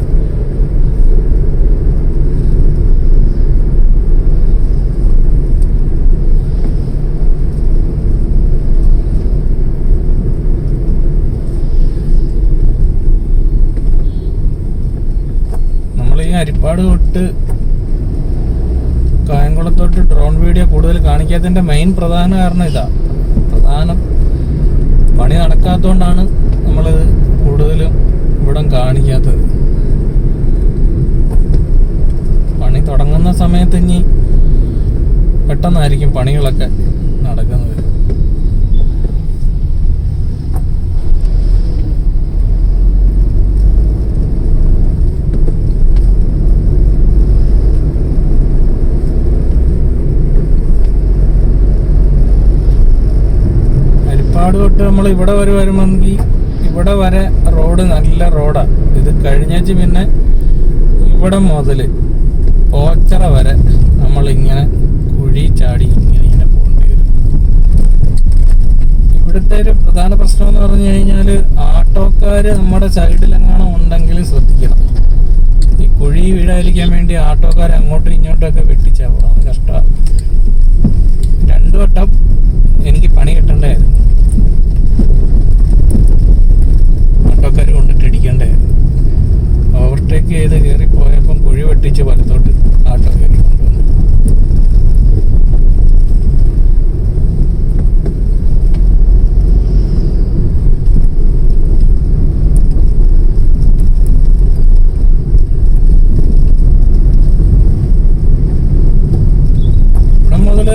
Speaker 1: നമ്മൾ ഈ ഹരിപ്പാട് തൊട്ട് കായംകുളത്തോട്ട് ഡ്രോൺ വീഡിയോ കൂടുതൽ കാണിക്കാത്തതിൻ്റെ മെയിൻ പ്രധാന കാരണം ഇതാ. പ്രധാനം പണി നടക്കാത്തതുകൊണ്ടാണ് നമ്മളിത് കൂടുതലും ഇവിടെ കാണിക്കാത്തത്. പണി തുടങ്ങുന്ന സമയത്ത് ഇനി പെട്ടെന്നായിരിക്കും പണികളൊക്കെ നടക്കുന്നത്. തൊട്ട് നമ്മൾ ഇവിടെ വരെ വരുമെങ്കിൽ ഇവിടെ വരെ റോഡ് നല്ല റോഡാണ്. ഇത് കഴിഞ്ഞേച്ച് പിന്നെ ഇവിടെ മുതൽ ഓച്ചറ വരെ നമ്മളിങ്ങനെ കുഴി ചാടി ഇങ്ങനെ പോകേണ്ടി വരും. ഇവിടുത്തെ ഒരു പ്രധാന പ്രശ്നം എന്ന് പറഞ്ഞു കഴിഞ്ഞാൽ ആട്ടോക്കാർ നമ്മുടെ സൈഡിലെങ്ങാനും ഉണ്ടെങ്കിൽ ശ്രദ്ധിക്കണം. ഈ കുഴി വീഴാതിരിക്കാൻ വേണ്ടി ആട്ടോക്കാർ അങ്ങോട്ടും ഇങ്ങോട്ടൊക്കെ വെട്ടിച്ചാവാം. കഷ്ടമാണ്. 2 വട്ടം എനിക്ക് പണി കിട്ടണ്ടായിരുന്നു. ഓട്ടോക്കാർ കൊണ്ടിട്ട് ഇടിക്കണ്ടായിരുന്നു. ഓവർടേക്ക് ചെയ്ത് കയറി പോയപ്പം കുഴി വെട്ടിച്ച് വലത്തോട്ട് ആട്ടോ കയറി കൊണ്ടുവന്നു. ഇവിടെ മുതൽ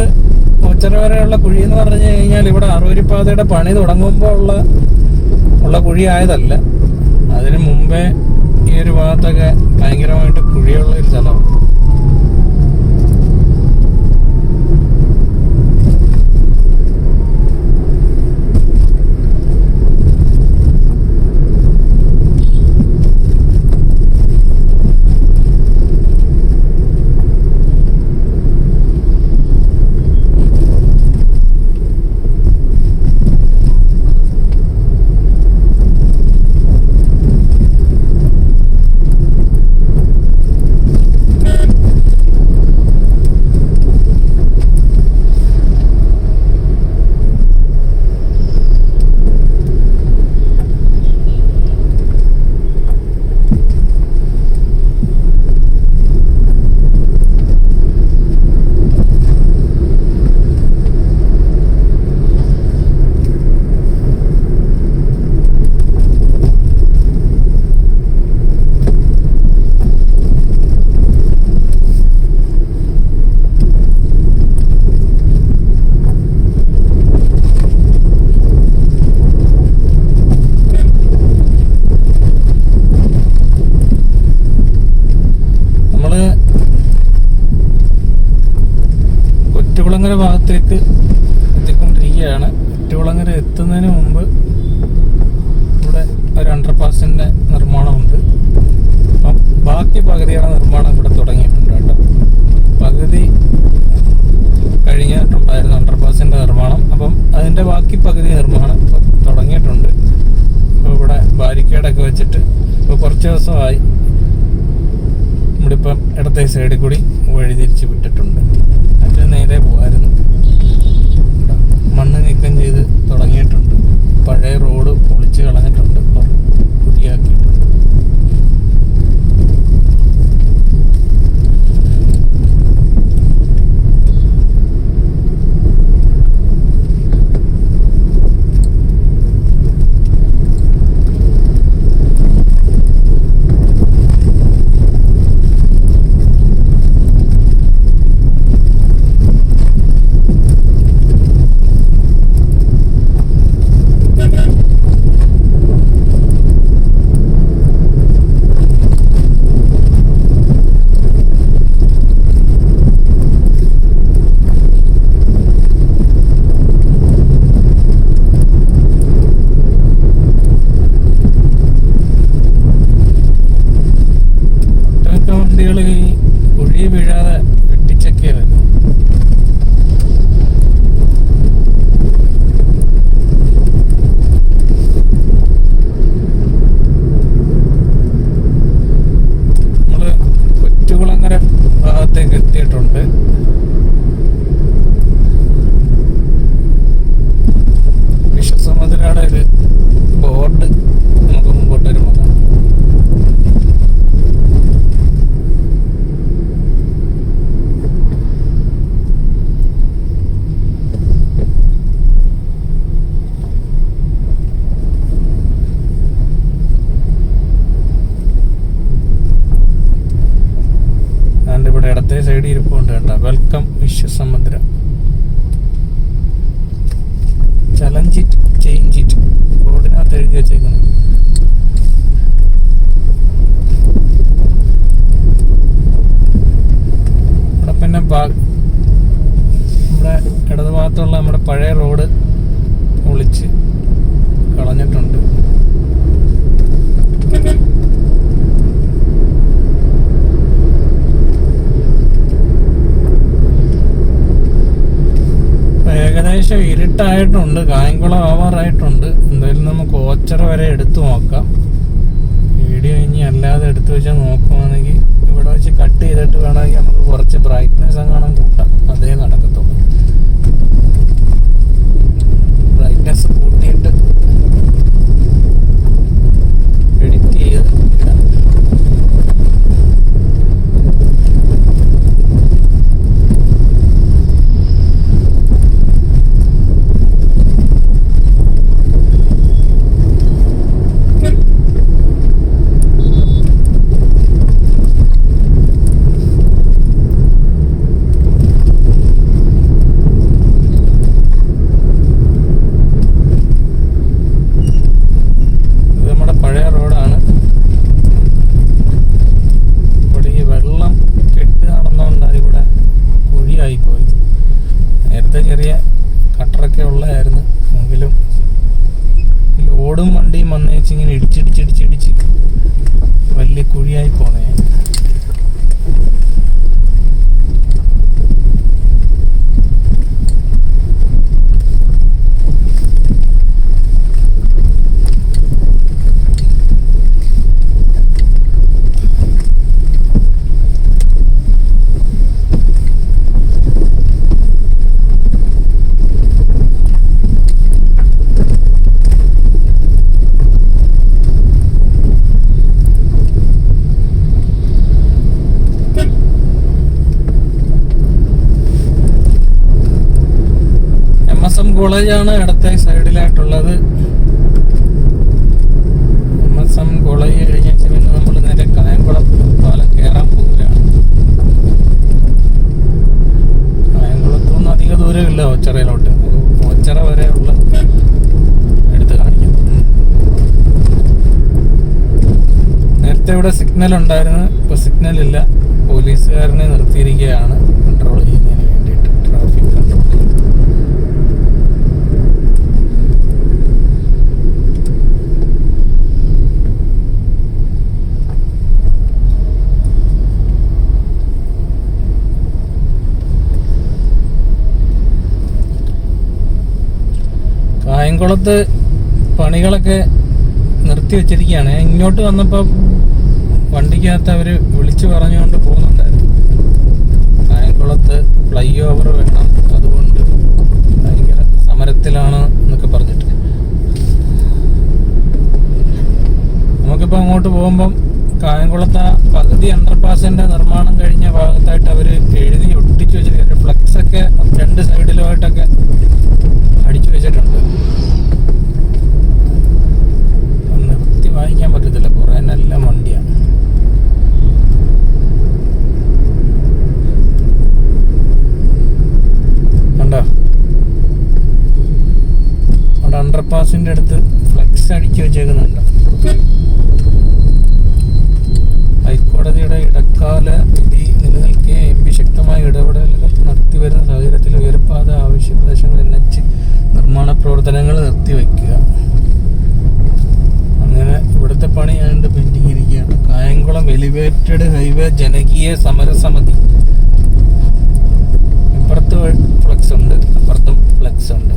Speaker 1: ഓച്ചറ വരെയുള്ള കുഴി എന്ന് പറഞ്ഞു കഴിഞ്ഞാൽ ഇവിടെ ആറുവരിപ്പാതയുടെ പണി തുടങ്ങുമ്പോൾ ഉള്ള കുഴി ആയതല്ല. അതിന് മുമ്പേ ഈ ഒരു ഭാഗത്തൊക്കെ ഭയങ്കരമായിട്ട് കുഴിയുള്ള ഒരു സ്ഥലമാണ്. ഒറ്റകുളങ്ങര ഭാഗത്തേക്ക് എത്തിക്കൊണ്ടിരിക്കുകയാണ്. ഒറ്റകുളങ്ങര എത്തുന്നതിന് മുമ്പ് ഇവിടെ ഒരു അണ്ടർപാസിൻ്റെ നിർമ്മാണമുണ്ട്. അപ്പം ബാക്കി പകുതിയുടെ നിർമ്മാണം ഇവിടെ തുടങ്ങിയിട്ടുണ്ട് കേട്ടോ. പകുതി കഴിഞ്ഞിട്ടുണ്ടായിരുന്നു അണ്ടർപാസിൻ്റെ നിർമ്മാണം. അപ്പം അതിൻ്റെ ബാക്കി പകുതി നിർമ്മാണം തുടങ്ങിയിട്ടുണ്ട്. അപ്പോൾ ഇവിടെ ബാരിക്കേഡൊക്കെ വെച്ചിട്ട് ഇപ്പോൾ കുറച്ച് ദിവസമായി നമ്മളിപ്പം ഇടത്തെ സൈഡിൽ കൂടി വഴി തിരിച്ച് വിട്ടിട്ടുണ്ട്. മറ്റേ നേരെ പോകായിരുന്നു. മണ്ണ് നീക്കം ചെയ്ത് തുടങ്ങിയിട്ടുണ്ട്. പഴയ റോഡ് പൊളിച്ച് കളഞ്ഞിട്ടുണ്ട്, പുതിയാക്കിയിട്ടുണ്ട്. ഭാഗത്തുള്ള നമ്മുടെ പഴയ റോഡ് പൊളിച്ച് കളഞ്ഞിട്ടുണ്ട്. ഏകദേശം ഇരുട്ടായിട്ടുണ്ട്, കായംകുളം ആവാറായിട്ടുണ്ട്. എന്തായാലും നമുക്ക് ഓച്ചറ വരെ എടുത്തു നോക്കാം. വീഡിയോ ഇനി അല്ലാതെ എടുത്തു വെച്ചാൽ നോക്കുവാണെങ്കിൽ ഇവിടെ വെച്ച് കട്ട് ചെയ്തിട്ട് വേണമെങ്കിൽ നമുക്ക് കുറച്ച് ബ്രൈറ്റ്നെസ് അങ്ങനെ കൂട്ടാം. അതേ നടക്കത്തുള്ളൂ. ബ്രൈറ്റ്നെസ് കൂട്ടിയിട്ട് എഡിറ്റ് ചെയ്ത് ഇടാം. ചെറിയ കട്ടറൊക്കെ ഉള്ളതായിരുന്നു, എങ്കിലും ലോഡും വണ്ടിയും വന്നേച്ച് ഇങ്ങനെ ഇടിച്ചിടിച്ചിടിച്ചിടിച്ച് വലിയ കുഴിയായി പോന്നേ. കോളേജാണ് ഇടത്തെ സൈഡിലായിട്ടുള്ളത്. MSM കോളേജ് കഴിഞ്ഞ പിന്നെ നമ്മൾ നേരെ കായംകുളം പാലം കയറാൻ പോവുകയാണ്. കായംകുളത്തൊന്നും അധിക ദൂരമില്ല ഓച്ചറയിലോട്ട്. ഓച്ചറ വരെ ഉള്ള എടുത്ത് കാണിക്കാം. നേരത്തെ ഇവിടെ സിഗ്നൽ ഉണ്ടായിരുന്നു, ഇപ്പോൾ സിഗ്നൽ ഇല്ല. പോലീസുകാരനെ നിർത്തിയിരിക്കുകയാണ് കൺട്രോൾ ചെയ്യുന്നതിന് വേണ്ടിയിട്ട്, ട്രാഫിക് കൺട്രോൾ ചെയ്യും. കായംകുളത്ത് പണികളൊക്കെ നിർത്തി വെച്ചിരിക്കുകയാണ്. ഇങ്ങോട്ട് വന്നപ്പോൾ വണ്ടിക്കകത്ത് അവർ വിളിച്ചു പറഞ്ഞുകൊണ്ട് പോകുന്നുണ്ടായിരുന്നു, കായംകുളത്ത് ഫ്ലൈ ഓവർ വേണം, അതുകൊണ്ട് ഭയങ്കര സമരത്തിലാണ് എന്നൊക്കെ പറഞ്ഞിട്ട്. നമുക്കിപ്പോൾ അങ്ങോട്ട് പോകുമ്പം കായംകുളത്ത് പകുതി അണ്ടർപാസിൻ്റെ നിർമ്മാണം കഴിഞ്ഞ ഭാഗത്തായിട്ട് അവർ എഴുതി ഒട്ടിച്ചു വെച്ചിരിക്കുന്ന ഫ്ലക്സൊക്കെ രണ്ട് സൈഡിലുമായിട്ടൊക്കെ അടിച്ചു വെച്ചിട്ടുണ്ട്. നിർത്തി വായിക്കാൻ പറ്റത്തില്ല, കുറേ നല്ല വണ്ടിയാണ്. കണ്ടോ, അവിടെ അണ്ടർപാസിന്റെ അടുത്ത് ഫ്ലക്സ് അടിച്ചു വെച്ചേക്കുന്നുണ്ട്. ഹൈക്കോടതിയുടെ ഇടക്കാല വിധി നിലനിൽക്കെ MP ശക്തമായ ഇടപെടലുകൾ നടത്തിവരുന്ന സാഹചര്യത്തിൽ ഉയർപ്പാത ആവശ്യ പ്രദേശങ്ങൾ NH നിർമ്മാണ പ്രവർത്തനങ്ങൾ നിർത്തിവെക്കുക. അങ്ങനെ ഇവിടുത്തെ പണി ആണ്ട് പെൻഡിങ് ഇരിക്കുകയാണ്. കായംകുളം എലിവേറ്റഡ് ഹൈവേ ജനകീയ സമരസമിതി. ഇപ്പുറത്ത് ഫ്ലക്സ് ഉണ്ട്, അപ്പുറത്തും ഫ്ലക്സ് ഉണ്ട്.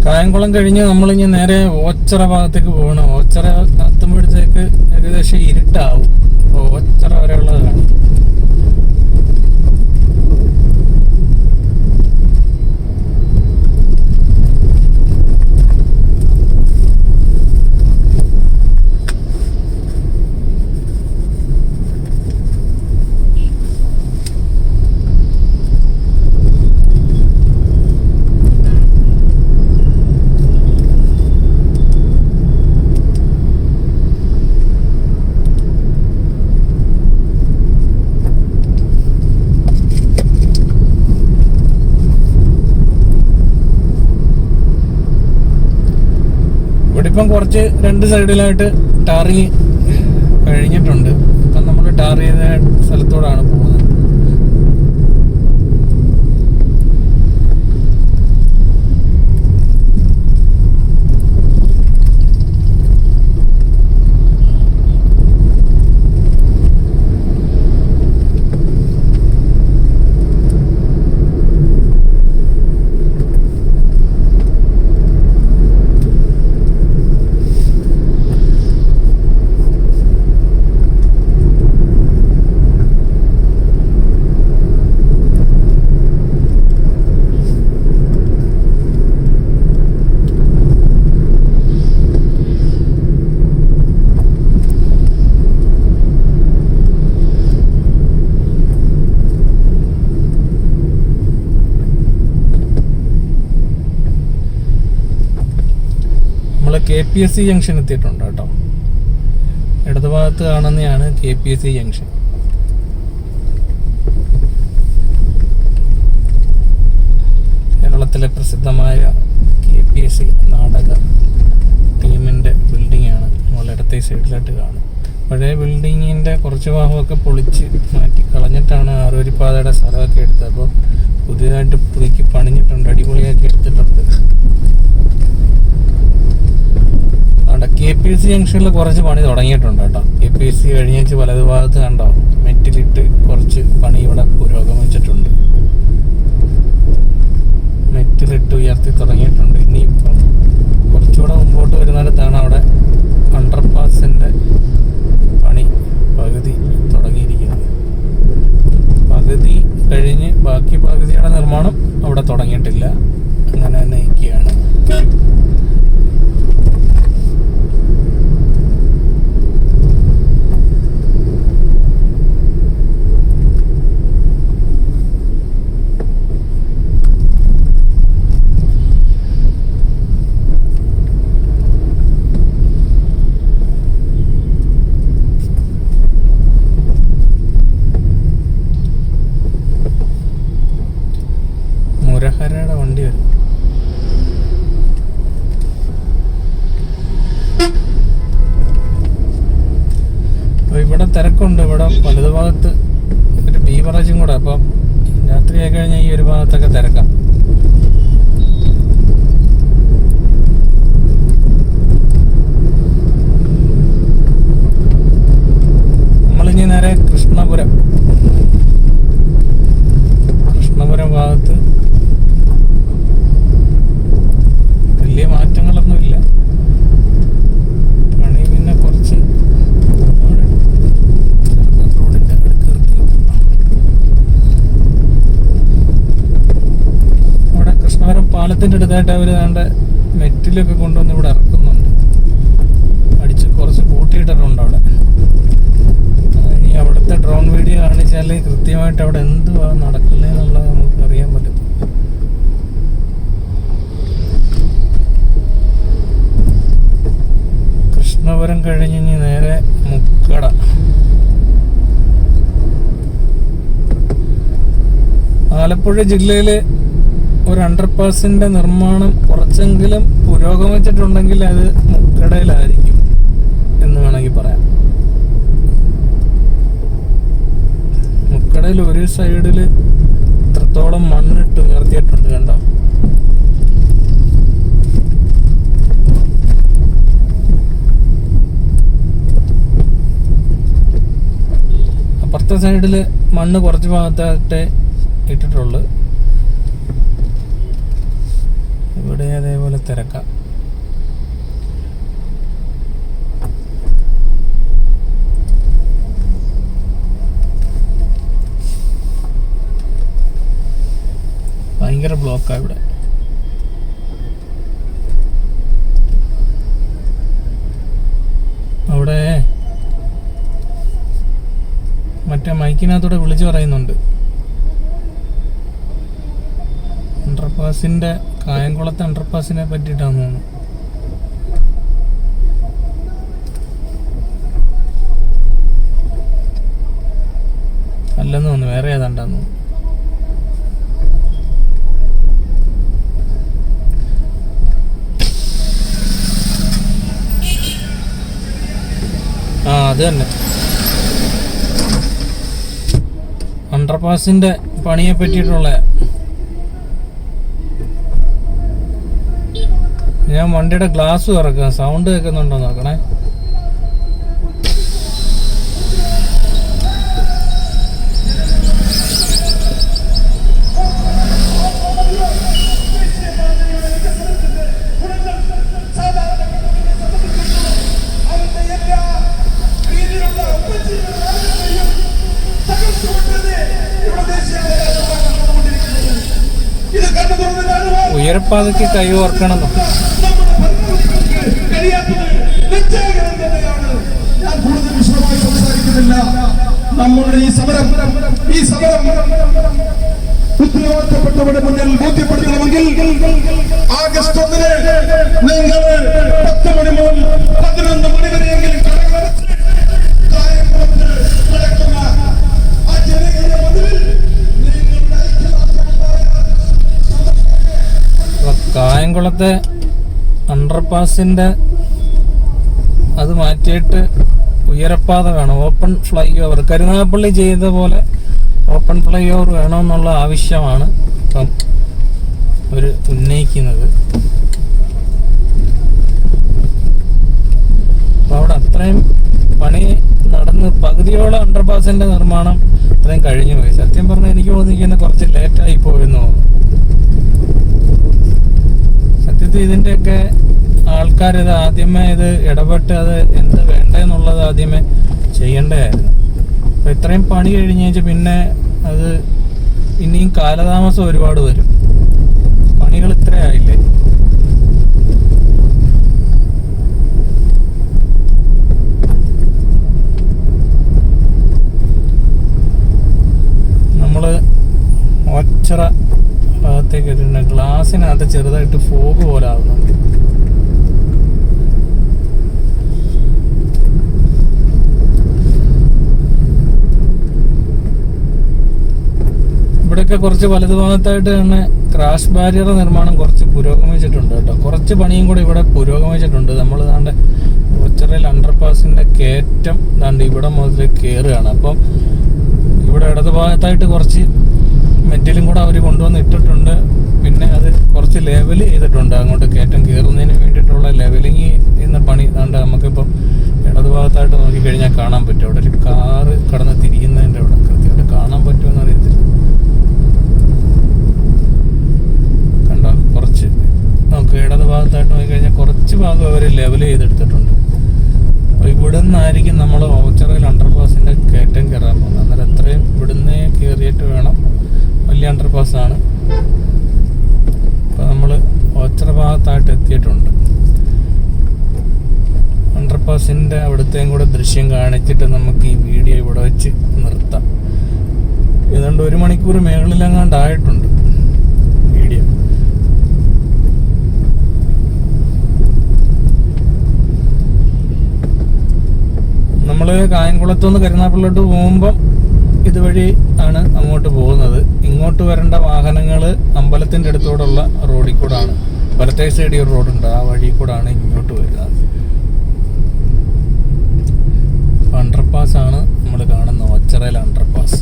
Speaker 1: കായംകുളം കഴിഞ്ഞ് നമ്മളിങ്ങനെ നേരെ ഓച്ചറ ഭാഗത്തേക്ക് പോകണം. ഓച്ചറ എത്തുമ്പോഴത്തേക്ക് ഏകദേശം ഇരുട്ടാവും. ഓച്ചറ വരെയുള്ളത് കാണിക്കും. ഇപ്പം കുറച്ച് 2 സൈഡിലായിട്ട് ടാറിങ് കഴിഞ്ഞിട്ടുണ്ട്. ഇപ്പം നമ്മൾ ടാർ ചെയ്ത സ്ഥലത്തോടാണ് പോകുന്നത്. KPSC ജംഗ്ഷൻ എത്തിയിട്ടുണ്ട് കേട്ടോ. ഇടതുഭാഗത്ത് കാണുന്നതാണ് KPSC ജംഗ്ഷൻ. കേരളത്തിലെ പ്രസിദ്ധമായ KPSC നാടക ടീമിൻ്റെ ബിൽഡിംഗ് ആണ്. നമ്മളിടത്തെ സൈഡിലായിട്ട് കാണും. പഴയ ബിൽഡിങ്ങിൻ്റെ കുറച്ച് ഭാഗമൊക്കെ പൊളിച്ച് മാറ്റി കളഞ്ഞിട്ടാണ് ആറുവരിപ്പാതയുടെ സ്ഥലമൊക്കെ എടുത്തത്. അപ്പോൾ പുതിയതായിട്ട് പുതുക്കി പണിഞ്ഞിട്ടുണ്ട്, അടിപൊളിയാക്കി എടുത്തിട്ടുണ്ട്. KPSC ജംഗ്ഷനിൽ കുറച്ച് പണി തുടങ്ങിയിട്ടുണ്ട് കേട്ടോ. KPSC കഴിഞ്ഞേച്ച് വലതു ഭാഗത്ത് കണ്ടോ മെറ്റിലിട്ട് കുറച്ച് പണി ഇവിടെ പുരോഗമിച്ചിട്ടുണ്ട്. മെറ്റിലിട്ട് ഉയർത്തി തുടങ്ങിയിട്ടുണ്ട്. ഇനിയിപ്പം കുറച്ചുകൂടെ മുമ്പോട്ട് വരുന്നിടത്താണ് അവിടെ അണ്ടർപാസിൻ്റെ പണി പകുതി തുടങ്ങിയിരിക്കുന്നത്. പകുതി കഴിഞ്ഞ് ബാക്കി പകുതിയുടെ നിർമ്മാണം അവിടെ തുടങ്ങിയിട്ടില്ല. അങ്ങനെ തന്നെ നിൽക്കുകയാണ്. മുരഹരയുടെ വണ്ടി വരും. അപ്പോൾ ഇവിടെ തിരക്കുണ്ട്. ഇവിടെ വലതു ഭാഗത്ത് ഒരു ബീവറേജും കൂടെ. അപ്പം രാത്രിയായി കഴിഞ്ഞാൽ ഈ ഒരു ഭാഗത്തൊക്കെ തിരക്കാം. നമ്മളിനി നേരെ കൃഷ്ണപുരം ഭാഗത്ത് വലിയ മാറ്റങ്ങളൊന്നുമില്ല. പണി പിന്നെ കുറച്ച് റോഡിൻ്റെ അടുത്ത് നിർത്തി. അവിടെ കൃഷ്ണപുരം പാലത്തിൻ്റെ അടുത്തായിട്ട് അവർ വേണ്ട മെറ്റിലൊക്കെ കൊണ്ടുവന്ന് ഇവിടെ ഇറക്കുന്നുണ്ട്. അടിച്ച് കുറച്ച് കൂട്ടിയിട്ടിട്ടുണ്ട് അവിടെ. ഇനി അവിടുത്തെ ഡ്രോൺ വീഡിയോ കാണിച്ചാൽ കൃത്യമായിട്ട് അവിടെ എന്തുവാ നടക്കുന്നതെന്നുള്ളത് നമുക്ക് അറിയാൻ പറ്റും. കൃഷ്ണപുരം കഴിഞ്ഞ് ഇനി നേരെ മുക്കട. ആലപ്പുഴ ജില്ലയിൽ ഒരു അണ്ടർപാസിന്റെ നിർമ്മാണം കുറച്ചെങ്കിലും പുരോഗമിച്ചിട്ടുണ്ടെങ്കിൽ അത് മുക്കടയിലായിരിക്കും എന്ന് വേണമെങ്കിൽ പറയാം. മുക്കടയിൽ ഒരു സൈഡിൽ ഇത്രത്തോളം മണ്ണിട്ട് ഉയർത്തിയിട്ടുണ്ട് കണ്ടോ. അപ്പുറത്തെ സൈഡിൽ മണ്ണ് കുറച്ച് ഭാഗത്തായിട്ടേ ഇട്ടിട്ടുള്ളു. ഇവിടെ അതേപോലെ തിരക്കാം. ഭയങ്കര ബ്ലോക്കാണ് ഇവിടെ. അവിടെ മറ്റേ മൈക്കിനകത്തൂടെ വിളിച്ചു പറയുന്നുണ്ട്. അണ്ടർപാസിന്റെ കായംകുളത്തെ അണ്ടർപാസിനെ പറ്റിയിട്ടാന്ന് തോന്നുന്നു. അല്ലെന്ന് തോന്നുന്നു, വേറെ ഏതാണ്ടാന്ന് തോന്നുന്നു. അത് തന്നെ. അണ്ടർപാസിന്റെ പണിയെ പറ്റിയിട്ടുള്ള ഞാൻ വണ്ടിയുടെ ഗ്ലാസ് തുറക്കാം, സൗണ്ട് കേൾക്കുന്നുണ്ടോ നോക്കണേ. ഉയരപ്പാതയ്ക്ക് കൈ ഓർക്കണം.
Speaker 2: നമ്മുടെ ഈ സമരം ഉത്തരവാദിത്തപ്പെട്ടവരുടെ മുന്നിൽ ബോധ്യപ്പെടുത്തണമെങ്കിൽ ആഗസ്റ്റ് 1 നിങ്ങൾ 10 മണി മുതൽ 11 മണി വരെയെങ്കിലും നടക്കുന്ന ആ ജനകീയ മതിലിൽ
Speaker 1: കായംകുളത്തെ അണ്ടർപാസിന്റെ അത് മാറ്റിയിട്ട് ഉയരപ്പാത വേണം, ഓപ്പൺ ഫ്ലൈ ഓവർ. കരുനാഗപ്പള്ളി ചെയ്ത പോലെ ഓപ്പൺ ഫ്ലൈ ഓവർ വേണമെന്നുള്ള ആവശ്യമാണ് ഇപ്പം അവർ ഉന്നയിക്കുന്നത്. അപ്പം അവിടെ അത്രയും പണി നടന്ന് പകുതിയോളം അണ്ടർപാസിന്റെ നിർമ്മാണം അത്രയും കഴിഞ്ഞു പോയി. സത്യം പറഞ്ഞാൽ എനിക്ക് തോന്നിക്കുന്നത് കുറച്ച് ലേറ്റായി പോയെന്ന് തോന്നുന്നു. സത്യത്തിൽ ഇതിൻ്റെയൊക്കെ ആൾക്കാരിത് ആദ്യമേ ഇത് ഇടപെട്ട് അത് എന്ത് വേണ്ടെന്നുള്ളത് ആദ്യമേ ചെയ്യേണ്ടതായിരുന്നു. അപ്പം ഇത്രയും പണി കഴിഞ്ഞേച്ച് പിന്നെ അത് ഇനിയും കാലതാമസം ഒരുപാട് വരും. പണികൾ ഇത്രയായില്ലേ. നമ്മള് ഓച്ചറ ഭാഗത്തേക്ക് എത്തിയിട്ടുണ്ട്. ഗ്ലാസിനകത്ത് ചെറുതായിട്ട് ഫോഗ് പോലെ ആവുന്നുണ്ട്. ഇവിടെയൊക്കെ കുറച്ച് വലതുഭാഗത്തായിട്ട് തന്നെ ക്രാഷ് ബാരിയർ നിർമ്മാണം കുറച്ച് പുരോഗമിച്ചിട്ടുണ്ട് കേട്ടോ. കുറച്ച് പണിയും കൂടി ഇവിടെ പുരോഗമിച്ചിട്ടുണ്ട്. നമ്മൾ ദാണ്ട് ഓച്ചറയിൽ അണ്ടർപാസിന്റെ കയറ്റം ദാണ്ട് ഇവിടെ മുതൽ കയറുകയാണ്. അപ്പം ഇവിടെ ഇടതുഭാഗത്തായിട്ട് കുറച്ച് മെറ്റലും കൂടെ അവർ കൊണ്ടുവന്ന് ഇട്ടിട്ടുണ്ട്. പിന്നെ അത് കുറച്ച് ലെവൽ ചെയ്തിട്ടുണ്ട്. അങ്ങോട്ട് കയറ്റം കയറുന്നതിന് വേണ്ടിയിട്ടുള്ള ലെവലിങ് ചെയ്യുന്ന പണി ദാണ്ട് നമുക്കിപ്പം ഇടതുഭാഗത്തായിട്ട് നോക്കിക്കഴിഞ്ഞാൽ കാണാൻ പറ്റും. അവിടെ ഒരു കാറ് കടന്ന് തിരിയുന്നതിൻ്റെ അവിടെ കൃത്യമായിട്ട് കാണാൻ പറ്റുമെന്ന് അറിയത്തില്ല. കണ്ടോ, കുറച്ച് നമുക്ക് ഇടതുഭാഗത്തായിട്ട് നോക്കിക്കഴിഞ്ഞാൽ കുറച്ച് ഭാഗം അവർ ലെവൽ ചെയ്തെടുത്തിട്ടുണ്ട്. അപ്പോൾ ഇവിടെ നിന്നായിരിക്കും നമ്മൾ ഓച്ചറയിൽ അണ്ടർപാസിൻ്റെ കയറ്റം കയറാൻ പോകുന്നത്. അന്നേരം എത്രയും ഇവിടുന്ന് കയറിയിട്ട് വേണം. വലിയ അണ്ടർപാസ്സാണ്. അപ്പോൾ നമ്മൾ ഓച്ചറ ഭാഗത്തായിട്ട് എത്തിയിട്ടുണ്ട്. അണ്ടർപാസിൻ്റെ അവിടുത്തെയും കൂടെ ദൃശ്യം കാണിച്ചിട്ട് നമുക്ക് ഈ വീഡിയോ ഇവിടെ വെച്ച് നിർത്താം. ഏതാണ്ട് 1 മണിക്കൂർ മേളിലെങ്ങാണ്ടായിട്ടുണ്ട് വീഡിയോ. നമ്മൾ കായംകുളത്തുനിന്ന് കരുനാഗപ്പള്ളിലോട്ട് പോകുമ്പം ഇതുവഴി ആണ് അങ്ങോട്ട് പോകുന്നത്. ഇങ്ങോട്ട് വരേണ്ട വാഹനങ്ങൾ അമ്പലത്തിൻ്റെ അടുത്തോടുള്ള റോഡിൽ കൂടാണ്. വലത്തേ സൈഡിൽ ഒരു റോഡുണ്ട്, ആ വഴി കൂടാണ് ഇങ്ങോട്ട് വരുന്നത്. അണ്ടർപാസ് ആണ് നമ്മൾ കാണുന്ന ഓച്ചറയിൽ അണ്ടർപാസ്.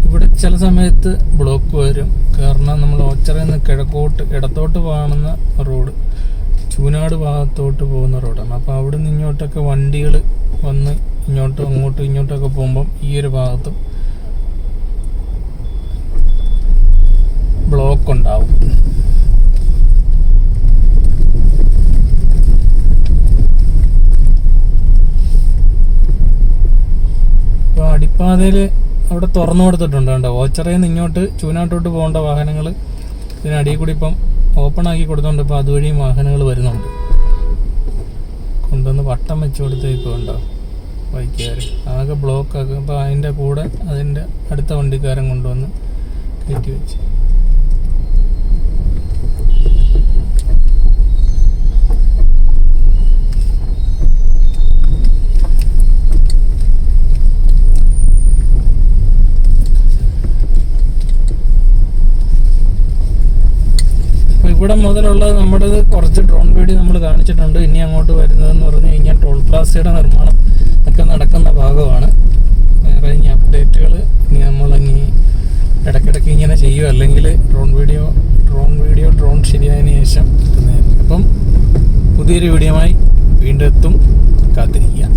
Speaker 1: ഇവിടെ ചില സമയത്ത് ബ്ലോക്ക് വരും. കാരണം നമ്മൾ ഓച്ചറയിൽ നിന്ന് കിഴക്കോട്ട് ഇടത്തോട്ട് പോകുന്ന റോഡ് ചൂനാട് ഭാഗത്തോട്ട് പോകുന്ന റോഡാണ്. അപ്പോൾ അവിടെ നിന്ന് ഇങ്ങോട്ടൊക്കെ വണ്ടികൾ വന്ന് ഇങ്ങോട്ടും അങ്ങോട്ടും ഇങ്ങോട്ടൊക്കെ പോകുമ്പം ഈ ഒരു ഭാഗത്തും ബ്ലോക്ക് ഉണ്ടാവും. ഇപ്പോൾ അടിപ്പാതയിൽ അവിടെ തുറന്നു കൊടുത്തിട്ടുണ്ട് കേട്ടോ. ഓച്ചറയിൽ നിന്ന് ഇങ്ങോട്ട് ചൂനാട്ടോട്ട് പോകേണ്ട വാഹനങ്ങൾ ഇതിനടിയിൽ കൂടി ഇപ്പം ഓപ്പൺ ആക്കി കൊടുത്തോണ്ട് ഇപ്പോൾ അതുവഴിയും വാഹനങ്ങൾ വരുന്നുണ്ട്. കൊണ്ടുവന്ന് വട്ടം വെച്ച് കൊടുത്തേക്കും ഉണ്ടാവും ബൈക്കുകാർ. ആകെ ബ്ലോക്കാക്കും. അപ്പോൾ അതിൻ്റെ കൂടെ അതിൻ്റെ അടുത്ത വണ്ടിക്കാരൻ കൊണ്ടുവന്ന് കയറ്റി വെച്ച്. ഇവിടെ മുതലുള്ളത് നമ്മുടെ കുറച്ച് ഡ്രോൺ വീഡിയോ നമ്മൾ കാണിച്ചിട്ടുണ്ട്. ഇനി അങ്ങോട്ട് വരുന്നതെന്ന് പറഞ്ഞു കഴിഞ്ഞാൽ ടോൾ പ്ലാസയുടെ നിർമ്മാണം ഒക്കെ നടക്കുന്ന ഭാഗമാണ്. വേറെ ഇനി അപ്ഡേറ്റുകൾ ഇനി നമ്മളിനി ഇടയ്ക്കിടയ്ക്ക് ഇങ്ങനെ ചെയ്യുക, അല്ലെങ്കിൽ ഡ്രോൺ ശരിയായതിനു ശേഷം എത്തുന്നതായിരിക്കും. അപ്പം പുതിയൊരു വീഡിയോയുമായി വീണ്ടും എത്തും, കാത്തിരിക്കുക.